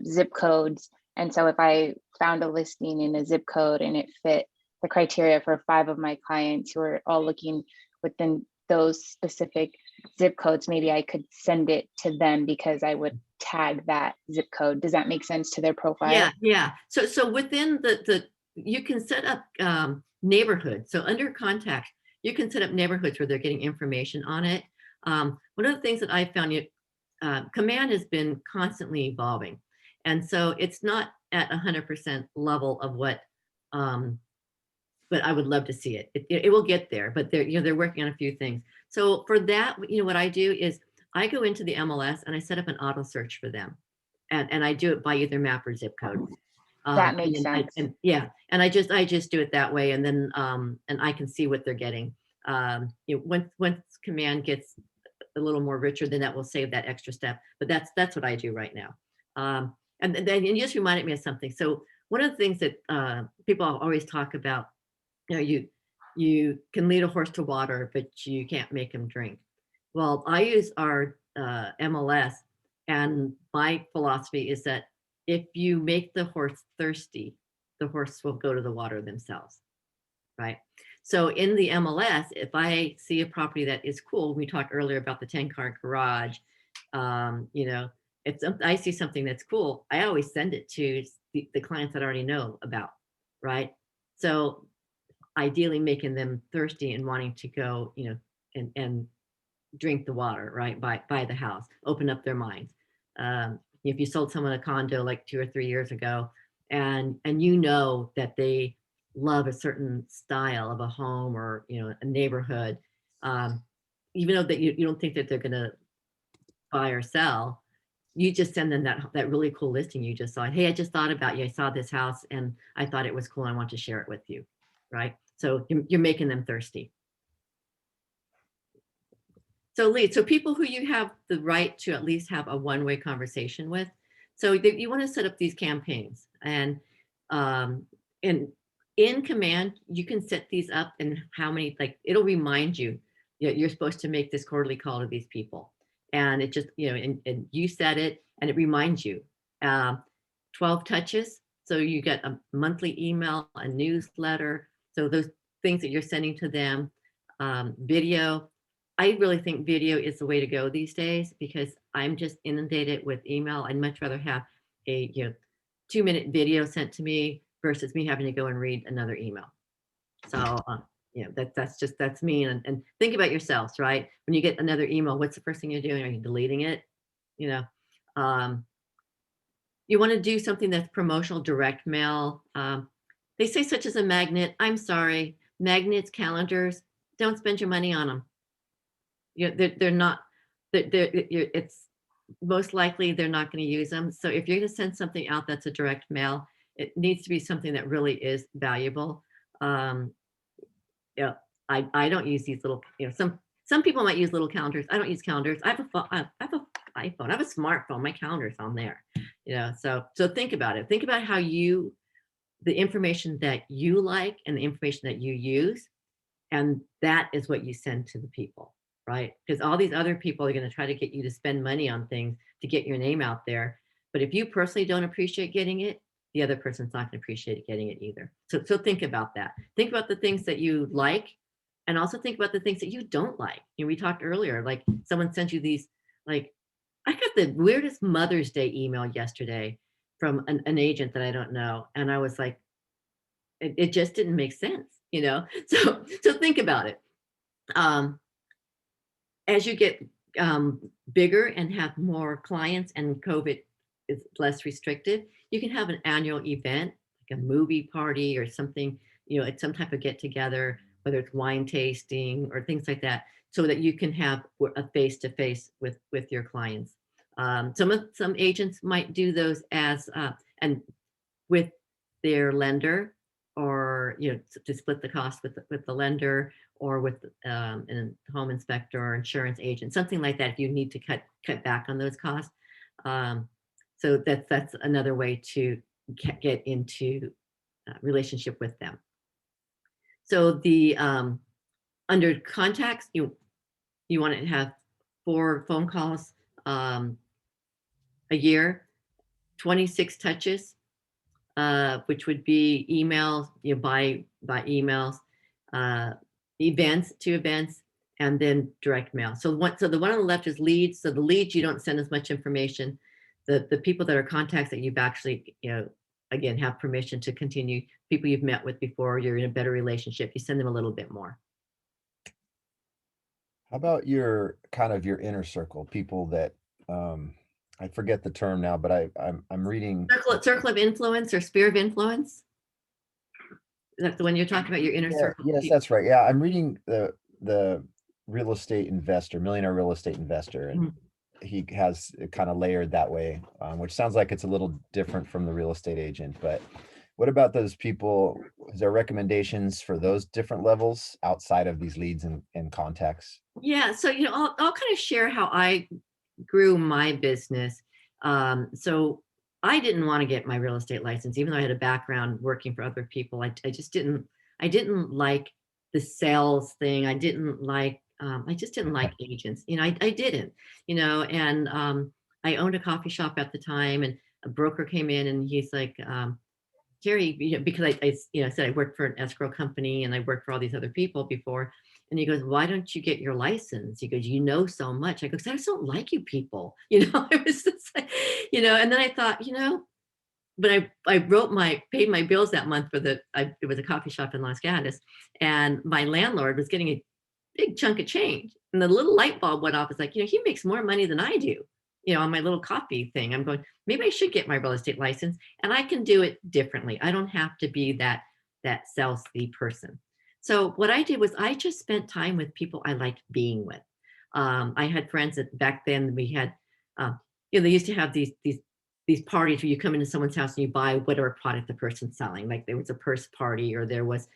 [SPEAKER 2] zip codes. And so if I found a listing in a zip code and it fit the criteria for 5 of my clients who are all looking within those specific zip codes, maybe I could send it to them because I would tag that zip code. Does that make sense to their profile?
[SPEAKER 1] Yeah. So within the you can set up neighborhoods. So under contact, you can set up neighborhoods where they're getting information on it. One of the things that I found, command has been constantly evolving, and so it's not at 100% level of what. But I would love to see it. It will get there, but they're working on a few things. So for that, what I do is I go into the MLS and I set up an auto search for them, and I do it by either map or zip code.
[SPEAKER 2] That makes sense.
[SPEAKER 1] And I just do it that way, and then and I can see what they're getting. Once command gets a little more richer, then that will save that extra step. But that's what I do right now. And then you just reminded me of something. So one of the things that people always talk about, you can lead a horse to water, but you can't make him drink. Well, I use our MLS, and my philosophy is that if you make the horse thirsty, the horse will go to the water themselves, right? So in the MLS, if I see a property that is cool, we talked earlier about the 10-car garage, if I see something that's cool, I always send it to the clients that I already know about, right? So ideally making them thirsty and wanting to go, and drink the water, right, by the house, open up their minds. If you sold someone a condo like 2 or 3 years ago, and that they love a certain style of a home or a neighborhood, even though that you don't think that they're going to buy or sell, you just send them that really cool listing you just saw. Hey, I just thought about you. I saw this house and I thought it was cool. I want to share it with you, right? So you're making them thirsty. So lead, so people who you have the right to at least have a one-way conversation with. So you want to set up these campaigns, and in Command, you can set these up and how many, like it'll remind you that you're supposed to make this quarterly call to these people. And it just, and you set it and it reminds you. 12 touches. So you get a monthly email, a newsletter. So those things that you're sending to them, video. I really think video is the way to go these days because I'm just inundated with email. I'd much rather have a 2-minute video sent to me versus me having to go and read another email. So that's me. And think about yourselves, right? When you get another email, what's the first thing you're doing? Are you deleting it? You want to do something that's promotional, direct mail. They say such as a magnet. I'm sorry, magnets, calendars, don't spend your money on them. They're not, it's most likely they're not going to use them. So if you're going to send something out that's a direct mail, it needs to be something that really is valuable. I don't use these little, some people might use little calendars. I don't use calendars. I have a phone, I have an iPhone, I have a smartphone, my calendar's on there. So think about it. Think about how the information that you like and the information that you use, and that is what you send to the people. Right? Because all these other people are going to try to get you to spend money on things to get your name out there. But if you personally don't appreciate getting it, the other person's not going to appreciate getting it either. So think about that. Think about the things that you like, and also think about the things that you don't like. We talked earlier, like someone sent you these, like I got the weirdest Mother's Day email yesterday from an agent that I don't know. And I was like, it just didn't make sense, So think about it. As you get bigger and have more clients and COVID is less restrictive, you can have an annual event, like a movie party or something, it's some type of get together, whether it's wine tasting or things like that, so that you can have a face-to-face with your clients. Some agents might do those as, and with their lender, or to split the cost with the lender, or with a home inspector or insurance agent, something like that, if you need to cut back on those costs. So that's another way to get into relationship with them. So the under contacts, you want to have 4 phone calls a year, 26 touches, which would be emails, by emails, events, and then direct mail. So the one on the left is leads. So the leads, you don't send as much information. The people that are contacts that you've actually, again, have permission to continue, people you've met with before, you're in a better relationship, you send them a little bit more.
[SPEAKER 3] How about your inner circle, people that, I forget the term now, but I'm reading
[SPEAKER 1] Circle of influence or sphere of influence. Is that the one you're talking about, your inner circle?
[SPEAKER 3] Yes, that's right. Yeah, I'm reading the real estate investor, millionaire real estate investor, and he has it kind of layered that way, which sounds like it's a little different from the real estate agent. But what about those people? Is there recommendations for those different levels outside of these leads and contacts?
[SPEAKER 1] Yeah, so I'll kind of share how I grew my business. So I didn't want to get my real estate license, even though I had a background working for other people. I just didn't like the sales thing. I just didn't like agents. I didn't, and I owned a coffee shop at the time, and a broker came in and he's like, Terri, because I said I worked for an escrow company and I worked for all these other people before. And he goes, why don't you get your license? He goes, so much. I go, because I just don't like you people. It was just like, and then I thought, but I paid my bills that month it was a coffee shop in Los Gatos, and my landlord was getting a big chunk of change. And the little light bulb went off. It's like, he makes more money than I do, on my little coffee thing. I'm going, maybe I should get my real estate license, and I can do it differently. I don't have to be that salesy person. So what I did was I just spent time with people I liked being with. I had friends that back then we had They used to have these parties where you come into someone's house and you buy whatever product the person's selling. Like there was a purse party, or there was,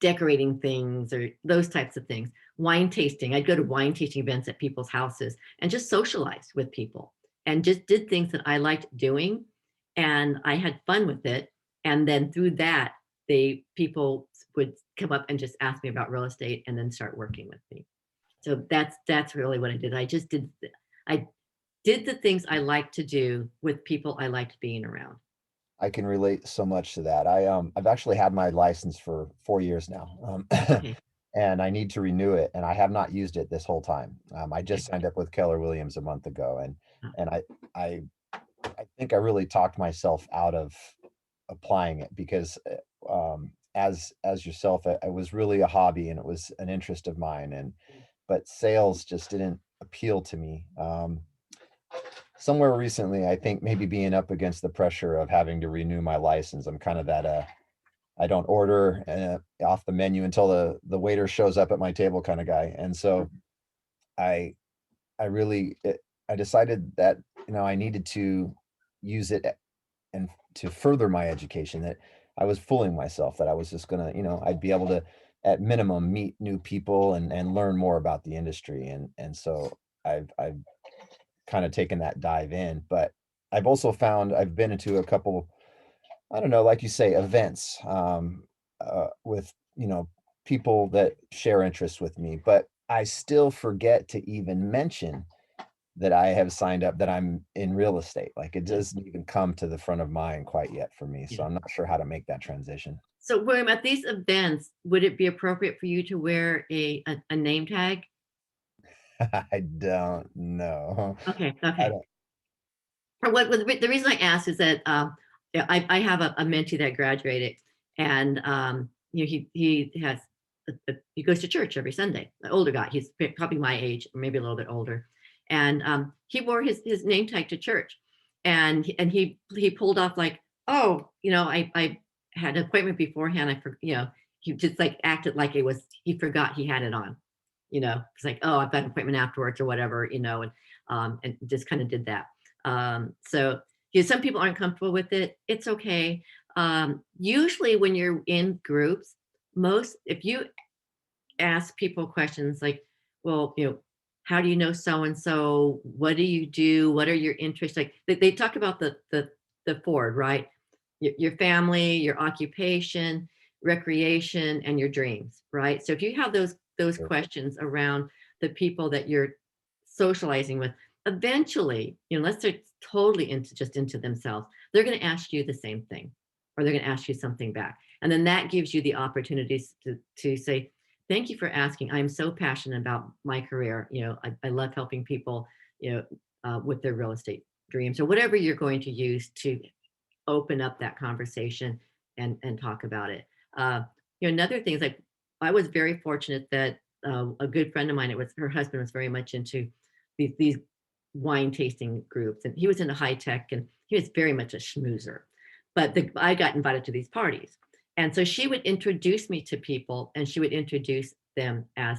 [SPEAKER 1] decorating things, or those types of things. Wine tasting. I'd go to wine tasting events at people's houses and just socialize with people and just did things that I liked doing, and I had fun with it. And then through that, people would come up and just ask me about real estate and then start working with me. So that's really what I did. I did the things I like to do with people I liked being around.
[SPEAKER 3] I can relate so much to that. I've actually had my license for 4 years now.
[SPEAKER 1] Okay.
[SPEAKER 3] And I need to renew it, and I have not used it this whole time. I just
[SPEAKER 1] Okay.
[SPEAKER 3] signed up with Keller Williams a month ago, and
[SPEAKER 1] Oh.
[SPEAKER 3] and I think I really talked myself out of applying it because as yourself, it was really a hobby and it was an interest of mine, but sales just didn't appeal to me. Somewhere recently, I think maybe being up against the pressure of having to renew my license, I'm kind of that I don't order off the menu until the waiter shows up at my table kind of guy. And so I I really I decided that I needed to use it and to further my education, that I was fooling myself, that I was just gonna, I'd be able to at minimum meet new people and learn more about the industry. And so I've kind of taken that dive in. But I've also found I've been into a couple, I don't know, like you say, events with, people that share interests with me, but I still forget to even mention that I have signed up, that I'm in real estate. Like it doesn't even come to the front of mind quite yet for me. So
[SPEAKER 1] Yeah.
[SPEAKER 3] I'm not sure how to make that transition.
[SPEAKER 1] So William, at these events, would it be appropriate for you to wear a name tag?
[SPEAKER 3] I don't know.
[SPEAKER 1] Okay.
[SPEAKER 3] I
[SPEAKER 1] Okay.
[SPEAKER 3] don't.
[SPEAKER 1] Or the reason I asked is that yeah, I have a mentee that graduated, and he has he goes to church every Sunday. An older guy, he's probably my age, or maybe a little bit older, and he wore his name tag to church, and he pulled off like, oh, I had an appointment beforehand. He just like acted like it was, he forgot he had it on. It's like, oh, I've got an appointment afterwards or whatever, and just kind of did that. So some people aren't comfortable with it. It's okay. Usually when you're in groups, if you ask people questions like, well, how do you know so and so? What do you do? What are your interests? Like they talk about the Ford, right? Your family, your occupation, recreation, and your dreams, right? So if you have those
[SPEAKER 3] Sure.
[SPEAKER 1] questions around the people that you're socializing with, eventually, unless they're totally into themselves, they're going to ask you the same thing, or they're going to ask you something back. And then that gives you the opportunities to say, thank you for asking. I'm so passionate about my career. I love helping people, with their real estate dreams, or whatever you're going to use to open up that conversation and talk about it. Another thing is, like, I was very fortunate that a good friend of mine, her husband was very much into these wine tasting groups, and he was into high tech, and he was very much a schmoozer. But I got invited to these parties, and so she would introduce me to people, and she would introduce them as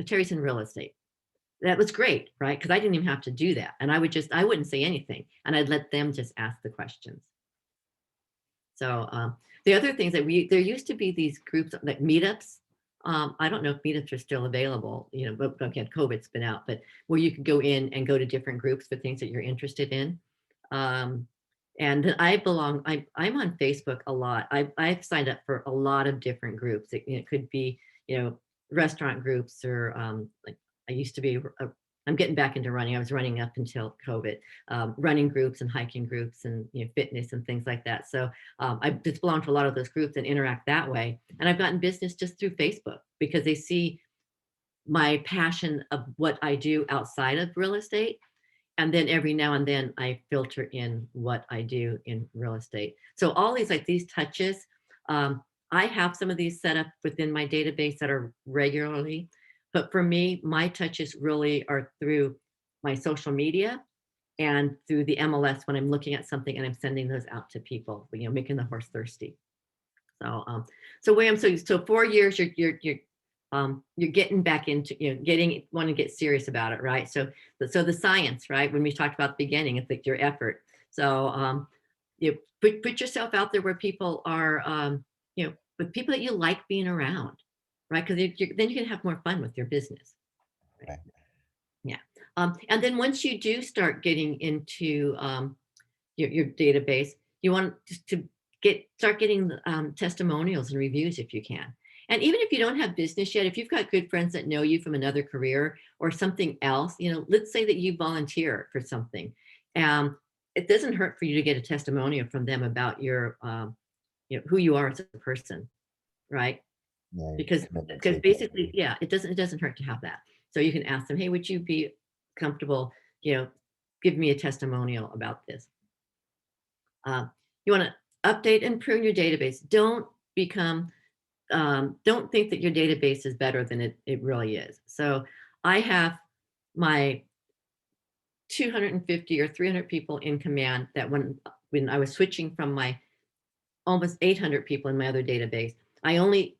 [SPEAKER 1] Terry's in real estate. That was great, right? Because I didn't even have to do that, and I wouldn't say anything, and I'd let them just ask the questions. So the other things that there used to be these groups like meetups. I don't know if meetups are still available, but again, COVID's been out, but where you could go in and go to different groups for things that you're interested in. And I'm on Facebook a lot. I've signed up for a lot of different groups. It could be, restaurant groups, or like I used to be, I'm getting back into running. I was running up until COVID, running groups and hiking groups and fitness and things like that. So I just belong to a lot of those groups and interact that way. And I've gotten business just through Facebook because they see my passion of what I do outside of real estate. And then every now and then I filter in what I do in real estate. So all these touches, I have some of these set up within my database that are regularly. But for me, my touches really are through my social media and through the MLS when I'm looking at something and I'm sending those out to people, making the horse thirsty. So, so William, so 4 years, you're you're getting back into, want to get serious about it, right? So the science, right? When we talked about the beginning, it's like your effort. So you put yourself out there where people are, with people that you like being around, right? Because then you can have more fun with your business.
[SPEAKER 3] Right.
[SPEAKER 1] Yeah. And then once you do start getting into your database, you want to start getting testimonials and reviews if you can. And even if you don't have business yet, if you've got good friends that know you from another career or something else, let's say that you volunteer for something. It doesn't hurt for you to get a testimonial from them about your, who you are as a person, right?
[SPEAKER 3] Yeah,
[SPEAKER 1] Because basically, yeah, it doesn't hurt to have that. So you can ask them, hey, would you be comfortable, give me a testimonial about this? You want to update and prune your database. Don't think that your database is better than it really is. So I have my 250 or 300 people in command that when I was switching from my almost 800 people in my other database, I only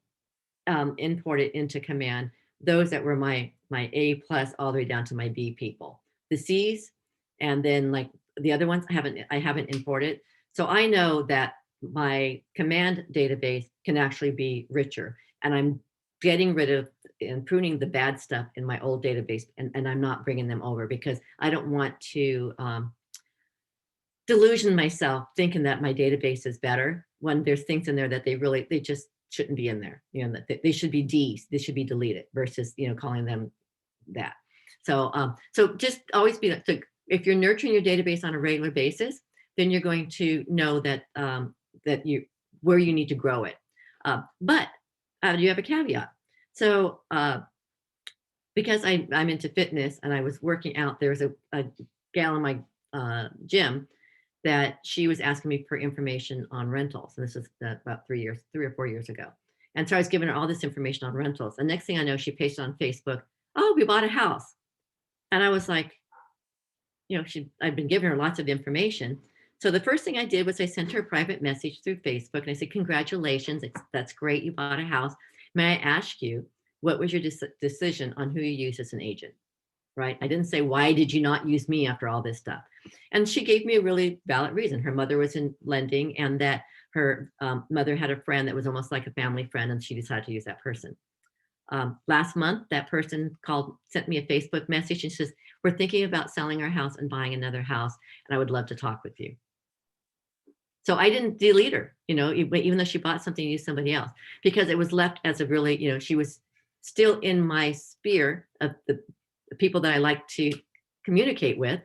[SPEAKER 1] imported into command those that were my A plus all the way down to my B people. The C's and then like the other ones I haven't imported. So I know that my command database can actually be richer, and I'm getting rid of and pruning the bad stuff in my old database, and I'm not bringing them over because I don't want to delusion myself thinking that my database is better when there's things in there that they just shouldn't be in there. That they should be they should be deleted versus calling them that. So so just always be so if you're nurturing your database on a regular basis, then you're going to know that that where you need to grow it. But you have a caveat. So because I'm into fitness and I was working out, there was a gal in my gym that she was asking me for information on rentals. And this was about 3 or 4 years ago. And so I was giving her all this information on rentals. And next thing I know, she pasted on Facebook, oh, we bought a house. And I was like, I'd been giving her lots of information. So the first thing I did was I sent her a private message through Facebook and I said, congratulations, that's great, you bought a house. May I ask you, what was your decision on who you use as an agent? Right? I didn't say, why did you not use me after all this stuff? And she gave me a really valid reason. Her mother was in lending and that her mother had a friend that was almost like a family friend and she decided to use that person. Last month, that person sent me a Facebook message and says, we're thinking about selling our house and buying another house and I would love to talk with you. So I didn't delete her, even though she bought something, used somebody else, because it was left as a really, she was still in my sphere of the people that I like to communicate with,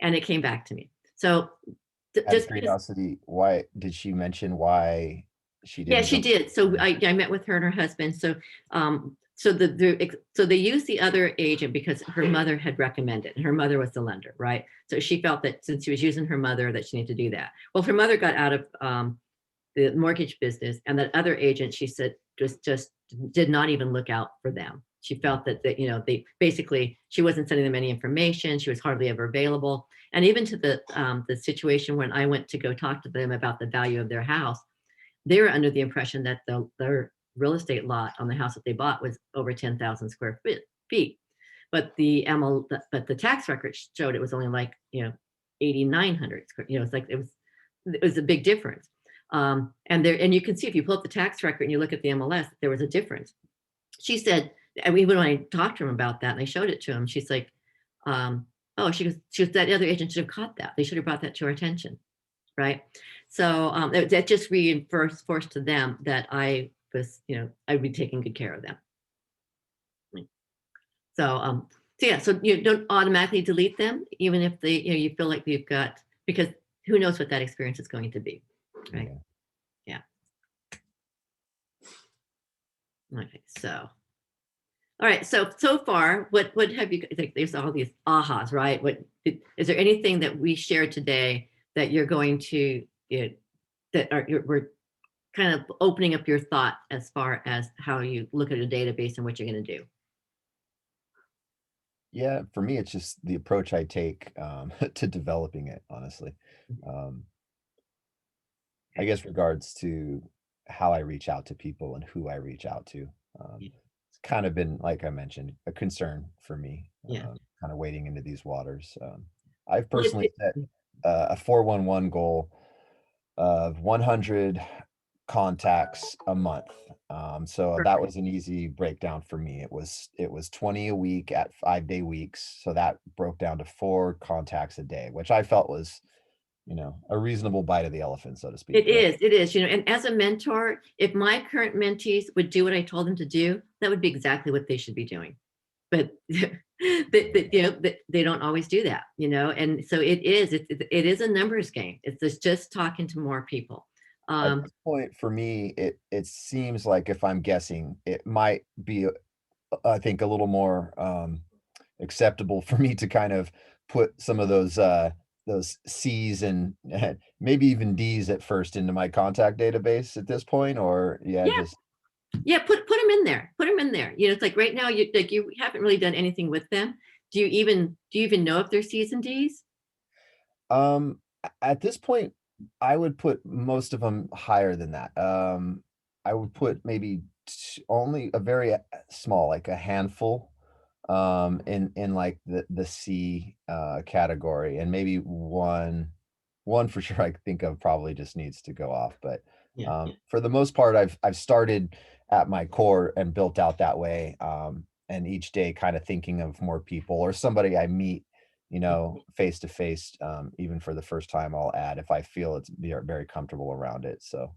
[SPEAKER 1] and it came back to me. So
[SPEAKER 3] just curiosity, why did she mention why she didn't?
[SPEAKER 1] Yeah, she did. So I met with her and her husband. So so they used the other agent because her mother had recommended, and her mother was the lender, right? So she felt that since she was using her mother, that she needed to do that. Well, her mother got out of the mortgage business, and that other agent, she said, just did not even look out for them. She felt that they basically, she wasn't sending them any information. She was hardly ever available. And even to the situation when I went to go talk to them about the value of their house, they were under the impression that their real estate lot on the house that they bought was over 10,000 square feet. But the tax record showed it was only like 8,900 square. It's like it was a big difference. And you can see if you pull up the tax record and you look at the MLS, there was a difference. She said, and when I talked to him about that and I showed it to him, she's like, oh, she goes, that other agent should have caught that. They should have brought that to our attention. Right. So that just reinforced to them that I was, I'd be taking good care of them. So, yeah, so you don't automatically delete them, even if they, you feel like you've got, because who knows what that experience is going to be. Right. Yeah. Okay. So, all right. So far, what have you, like, there's all these ahas, right? Is there anything that we shared today that you're going to, we're kind of opening up your thought as far as how you look at a database and what you're going to do?
[SPEAKER 3] Yeah, for me, it's just the approach I take to developing it, honestly. I guess regards to how I reach out to people and who I reach out to. kind of been, like I mentioned, a concern for me.
[SPEAKER 1] Yeah.
[SPEAKER 3] Kind of wading into these waters. I've
[SPEAKER 1] Well,
[SPEAKER 3] personally set a 411 goal of 100 contacts a month. So that was an easy breakdown for me. It was 20 a week at 5-day weeks. So that broke down to 4 contacts a day, which I felt was, a reasonable bite of the elephant, so to speak.
[SPEAKER 1] It is, and as a mentor, if my current mentees would do what I told them to do, that would be exactly what they should be doing. But they don't always do that, and so it is a numbers game. It's just talking to more people.
[SPEAKER 3] At this point, for me, it seems like, if I'm guessing, it might be, I think, a little more acceptable for me to kind of put some of those C's and maybe even D's at first into my contact database at this point, or
[SPEAKER 1] Yeah.
[SPEAKER 3] just
[SPEAKER 1] Put them in there. Put them in there. It's like right now you haven't really done anything with them. Do you even know if they're C's and D's?
[SPEAKER 3] At this point, I would put most of them higher than that. I would put maybe only a very small, like a handful, in like the C category, and maybe one for sure I think of probably just needs to go off. But
[SPEAKER 1] Yeah.
[SPEAKER 3] for the most part, I've started at my core and built out that way. And each day kind of thinking of more people or somebody I meet, face to face, even for the first time, I'll add if I feel it's very comfortable around it. So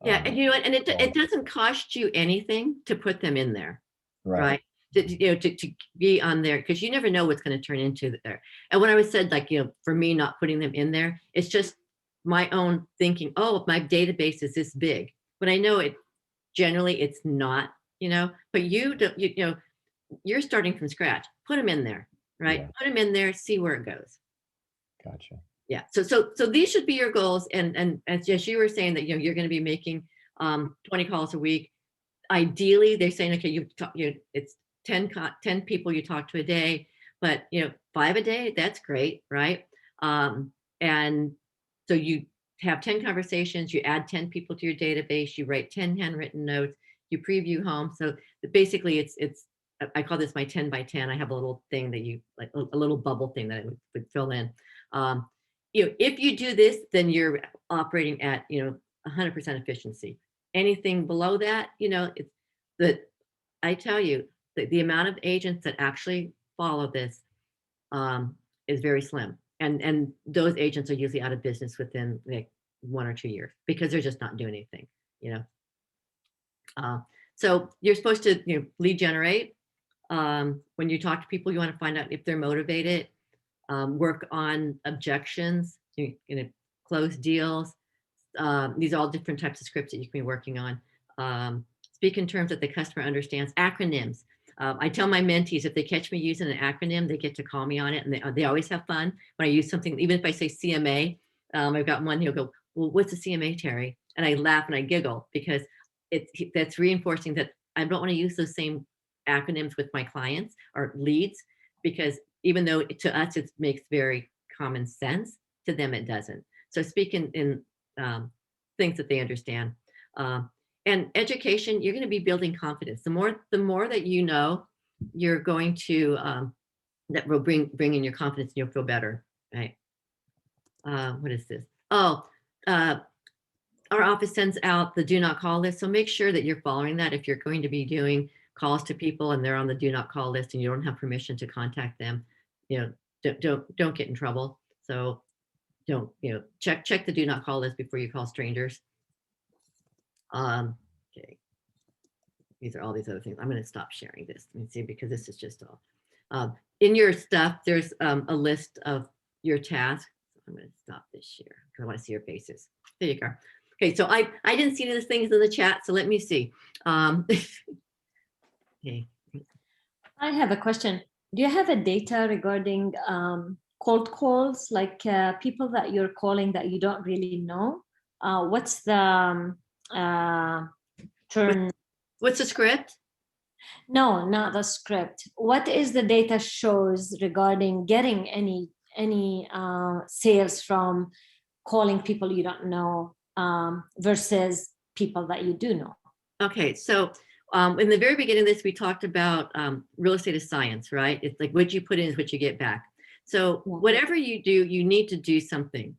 [SPEAKER 1] Yeah, and you know what? And it doesn't cost you anything to put them in there, right? To be on there, because you never know what's going to turn into there. And when I was said, like, for me not putting them in there, it's just my own thinking. Oh, if my database is this big, but I know it generally it's not. But you don't. You're starting from scratch. Put them in there, right?
[SPEAKER 3] Yeah.
[SPEAKER 1] Put them in there. See where it goes.
[SPEAKER 3] Gotcha.
[SPEAKER 1] Yeah. So these should be your goals. And as just you were saying that you're going to be making 20 calls a week. Ideally, they're saying, okay, it's 10 people you talk to a day, but 5 a day, that's great, right? And so you have 10 conversations, you add 10 people to your database, you write 10 handwritten notes, you preview home. So basically it's I call this my 10 by 10. I have a little thing that you like, a little bubble thing that I would fill in. If you do this, then you're operating at 100% efficiency. Anything below that, it's that I tell you that the amount of agents that actually follow this is very slim, and those agents are usually out of business within like 1 or 2 years because they're just not doing anything. So you're supposed to lead generate. When you talk to people, you want to find out if they're motivated. Work on objections, close deals. These are all different types of scripts that you can be working on. Speak in terms that the customer understands. Acronyms. I tell my mentees if they catch me using an acronym, they get to call me on it, and they always have fun when I use something. Even if I say CMA, I've got one who'll go, "Well, what's a CMA, Terry?" And I laugh and I giggle because that's reinforcing that I don't want to use those same acronyms with my clients or leads, because even though to us it makes very common sense, to them it doesn't. So speak in things that they understand. And education, you're going to be building confidence. The more that you're going to that will bring in your confidence, and you'll feel better, right? What is this? Oh, our office sends out the do not call list, so make sure that you're following that. If you're going to be doing calls to people and they're on the do not call list and you don't have permission to contact them, don't get in trouble. So don't check the do not call list before you call strangers. Okay, these are all these other things. I'm going to stop sharing this. Let me see, because this is just all in your stuff. There's a list of your tasks. I'm going to stop this share because I want to see your faces. There you go. Okay, so I didn't see these things in the chat, so let me see. Okay.
[SPEAKER 4] I have a question. Do you have a data regarding cold calls, like people that you're calling that you don't really know? What's the turn?
[SPEAKER 1] What's the script?
[SPEAKER 4] No, not the script. What is the data shows regarding getting any sales from calling people you don't know versus people that you do know?
[SPEAKER 1] Okay, so In the very beginning of this, we talked about real estate is science, right? It's like what you put in is what you get back. So whatever you do, you need to do something,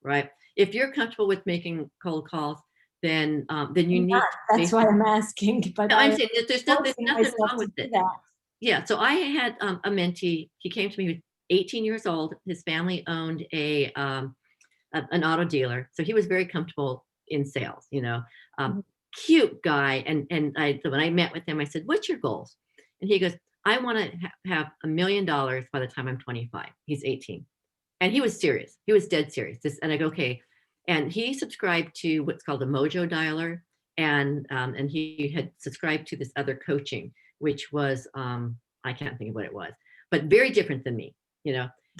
[SPEAKER 1] right? If you're comfortable with making cold calls, then you need.
[SPEAKER 4] That's why I'm asking. But
[SPEAKER 1] No, I'm saying that there's nothing
[SPEAKER 4] myself
[SPEAKER 1] wrong
[SPEAKER 4] to
[SPEAKER 1] with
[SPEAKER 4] do
[SPEAKER 1] it.
[SPEAKER 4] that.
[SPEAKER 1] Yeah. So I had a mentee. He came to me. He was 18 years old. His family owned an auto dealer, so he was very comfortable in sales. Cute guy. And so when I met with him, I said, "What's your goals?" And he goes, "I want to have $1 million by the time I'm 25." He's 18, and he was serious. He was dead serious. And I go, "Okay." And he subscribed to what's called a Mojo Dialer, and he had subscribed to this other coaching, which was I can't think of what it was, but very different than me.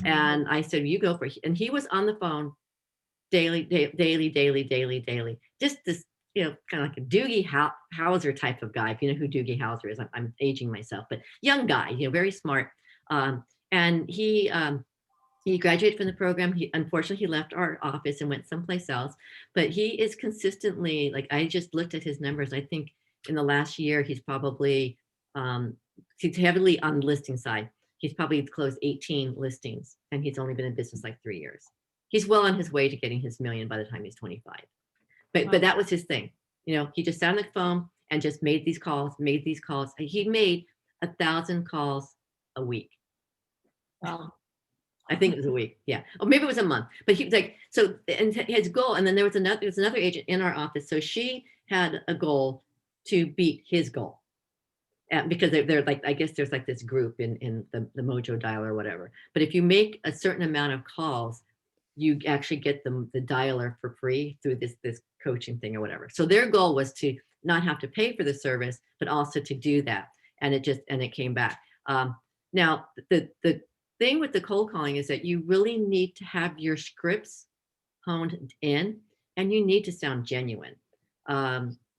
[SPEAKER 1] And I said, "You go for it." And he was on the phone daily, daily, just this, kind of like a Doogie Howser type of guy. If you know who Doogie Howser is, I'm aging myself, but young guy, very smart. And he graduated from the program. Unfortunately, he left our office and went someplace else, but he is consistently, like, I just looked at his numbers. I think in the last year, he's probably, he's heavily on the listing side. He's probably closed 18 listings, and he's only been in business like 3 years. He's well on his way to getting his $1 million by the time he's 25. But that was his thing. He just sat on the phone and just made these calls. He made 1,000 calls a week.
[SPEAKER 4] Wow.
[SPEAKER 1] I think it was a week. Yeah. Or maybe it was a month. But he was like, so, and his goal, and then there was another agent in our office. So she had a goal to beat his goal. Because they're like, I guess there's like this group in the Mojo Dial or whatever. But if you make a certain amount of calls, you actually get the dialer for free through this coaching thing or whatever. So their goal was to not have to pay for the service, but also to do that. And it came back. Now the thing with the cold calling is that you really need to have your scripts honed in, and you need to sound genuine.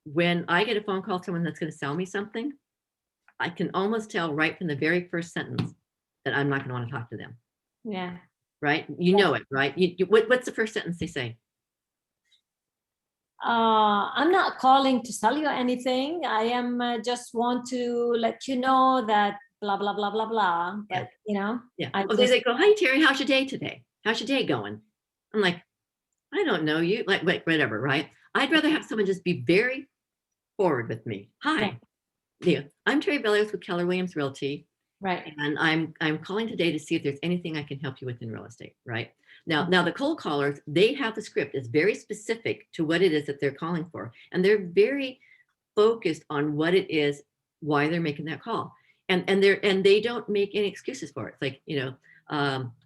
[SPEAKER 1] When I get a phone call to someone that's going to sell me something, I can almost tell right from the very first sentence that I'm not going to want to talk to them.
[SPEAKER 4] Yeah.
[SPEAKER 1] Right? You know it, right? What's the first sentence they say?
[SPEAKER 4] I'm not calling to sell you anything. I am just want to let you know that blah, blah, blah, blah, blah. But,
[SPEAKER 1] Yeah. They go, "Hi, Terry, how's your day today? How's your day going?" I'm like, "I don't know you," like whatever, right? I'd rather have someone just be very forward with me. "Hi, I'm Terri Vellios with Keller Williams Realty.
[SPEAKER 4] Right.
[SPEAKER 1] And I'm calling today to see if there's anything I can help you with in real estate," right? Now the cold callers, they have the script. It's very specific to what it is that they're calling for. And they're very focused on what it is, why they're making that call. And they don't make any excuses for it. It's like,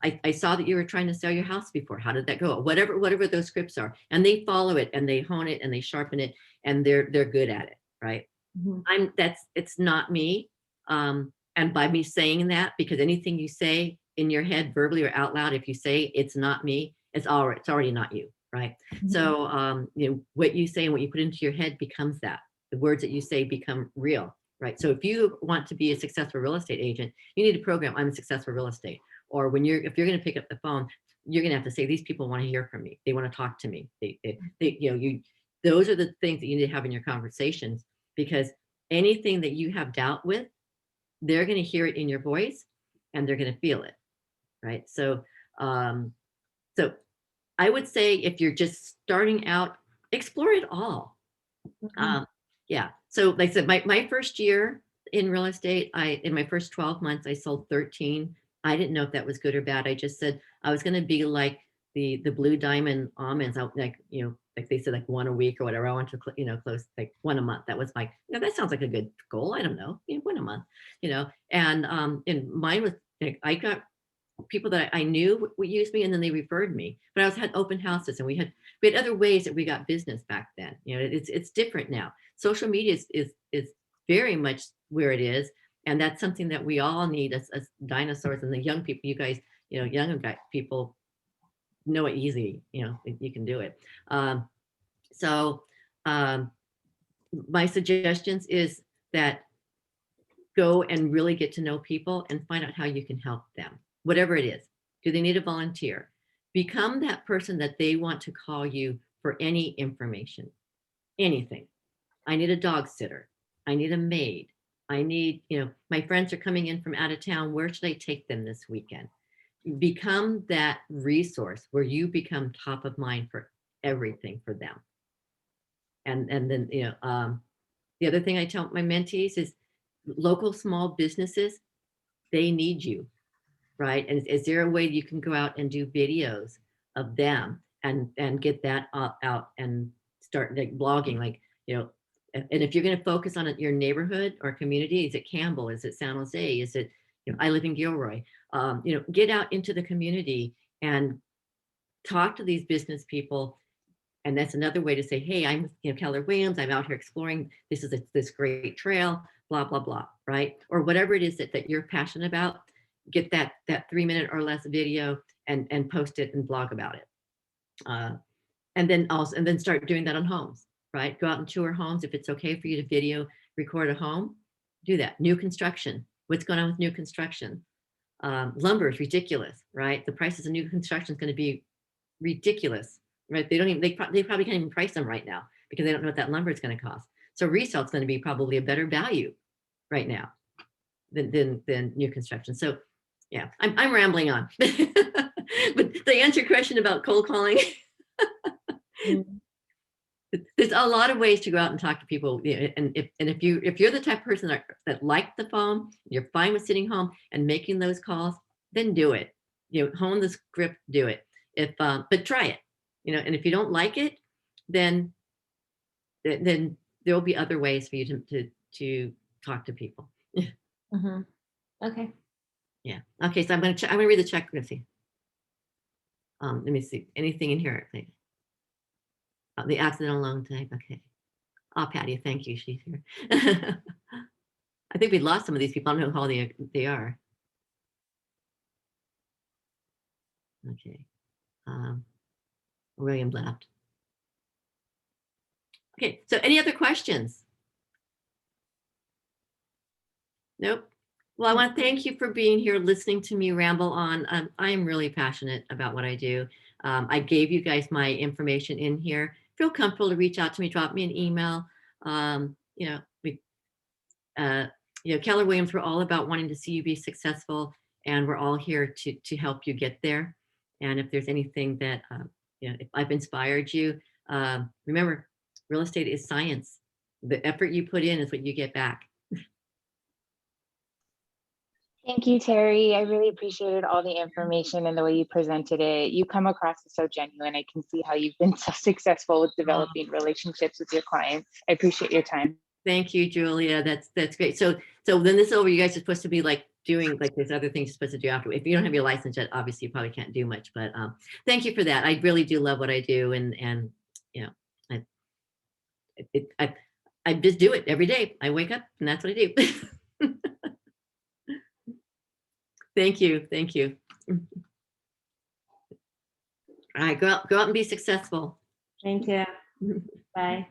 [SPEAKER 1] I saw that you were trying to sell your house before. How did that go? Whatever those scripts are. And they follow it and they hone it and they sharpen it, and they're good at it, right?
[SPEAKER 4] Mm-hmm.
[SPEAKER 1] It's not me. And by me saying that, because anything you say in your head verbally or out loud, if you say it's not me, it's already not you, right?
[SPEAKER 4] Mm-hmm.
[SPEAKER 1] So what you say and what you put into your head becomes that. The words that you say become real, right? So if you want to be a successful real estate agent, you need a program, "I'm a successful real estate." Or if you're going to pick up the phone, you're going to have to say, "These people want to hear from me. They want to talk to me." Those are the things that you need to have in your conversations, because anything that you have doubt with, they're going to hear it in your voice and they're going to feel it, right? So I would say if you're just starting out, explore it all.
[SPEAKER 4] Mm-hmm.
[SPEAKER 1] Yeah. So like I said, my first year in real estate, in my first 12 months, I sold 13. I didn't know if that was good or bad. I just said I was going to be like the Blue Diamond almonds, like they said, like one a week or whatever. I want to close like one a month. That was my, that sounds like a good goal. I don't know, one a month, and mine was like, I got people that I knew would use me, and then they referred me. But I had open houses, and we had other ways that we got business back then. It's different now. Social media is very much where it is, and that's something that we all need as dinosaurs. And the young people, you guys, younger people know it easy. You can do it. So my suggestions is that go and really get to know people and find out how you can help them. Whatever it is. Do they need a volunteer? Become that person that they want to call you for any information, anything. I need a dog sitter. I need a maid. I need, my friends are coming in from out of town. Where should I take them this weekend? Become that resource where you become top of mind for everything for them. And then, the other thing I tell my mentees is local small businesses, they need you, right? And is there a way you can go out and do videos of them and get that out and start like blogging, like, and if you're going to focus on your neighborhood or community, is it Campbell? Is it San Jose? Is it, I live in Gilroy? Get out into the community and talk to these business people. And that's another way to say, hey, I'm, Keller Williams. I'm out here exploring. This is this great trail, blah, blah, blah, right? Or whatever it is that you're passionate about. Get that 3-minute or less video and post it and blog about it. And then start doing that on homes, right? Go out and tour homes. If it's okay for you to video record a home, do that. New construction. What's going on with new construction? Lumber is ridiculous, right? The prices of new construction is going to be ridiculous, right? They probably can't even price them right now because they don't know what that lumber is going to cost. So resale is going to be probably a better value right now than new construction. So yeah, I'm rambling on. But to answer your question about cold calling, there's a lot of ways to go out and talk to people. And if you're the type of person that likes the phone, you're fine with sitting home and making those calls, then do it. Hone the script, do it. But try it. And if you don't like it, then there will be other ways for you to talk to people.
[SPEAKER 4] Mm-hmm. Okay.
[SPEAKER 1] Yeah. Okay. So I'm gonna read the check. Let's see. Let me see. Anything in here? The accidental loan type. Okay. Oh, Patty, thank you. She's here. I think we lost some of these people. I don't know how they are. Okay. William left. Okay. So any other questions? Nope. Well, I want to thank you for being here, listening to me ramble on. I am really passionate about what I do. I gave you guys my information in here. Feel comfortable to reach out to me, drop me an email. Keller Williams, we're all about wanting to see you be successful, and we're all here to help you get there. And if there's anything that, if I've inspired you, remember, real estate is science. The effort you put in is what you get back.
[SPEAKER 2] Thank you, Terry. I really appreciated all the information and the way you presented it. You come across as so genuine. I can see how you've been so successful with developing relationships with your clients. I appreciate your time.
[SPEAKER 1] Thank you, Julia. That's great. So then this is over. You guys are supposed to be like doing like there's other things you're supposed to do after. If you don't have your license yet, obviously you probably can't do much. But thank you for that. I really do love what I do, and I just do it every day. I wake up and that's what I do. Thank you. Thank you. All right, go out and be successful.
[SPEAKER 4] Thank you. Bye.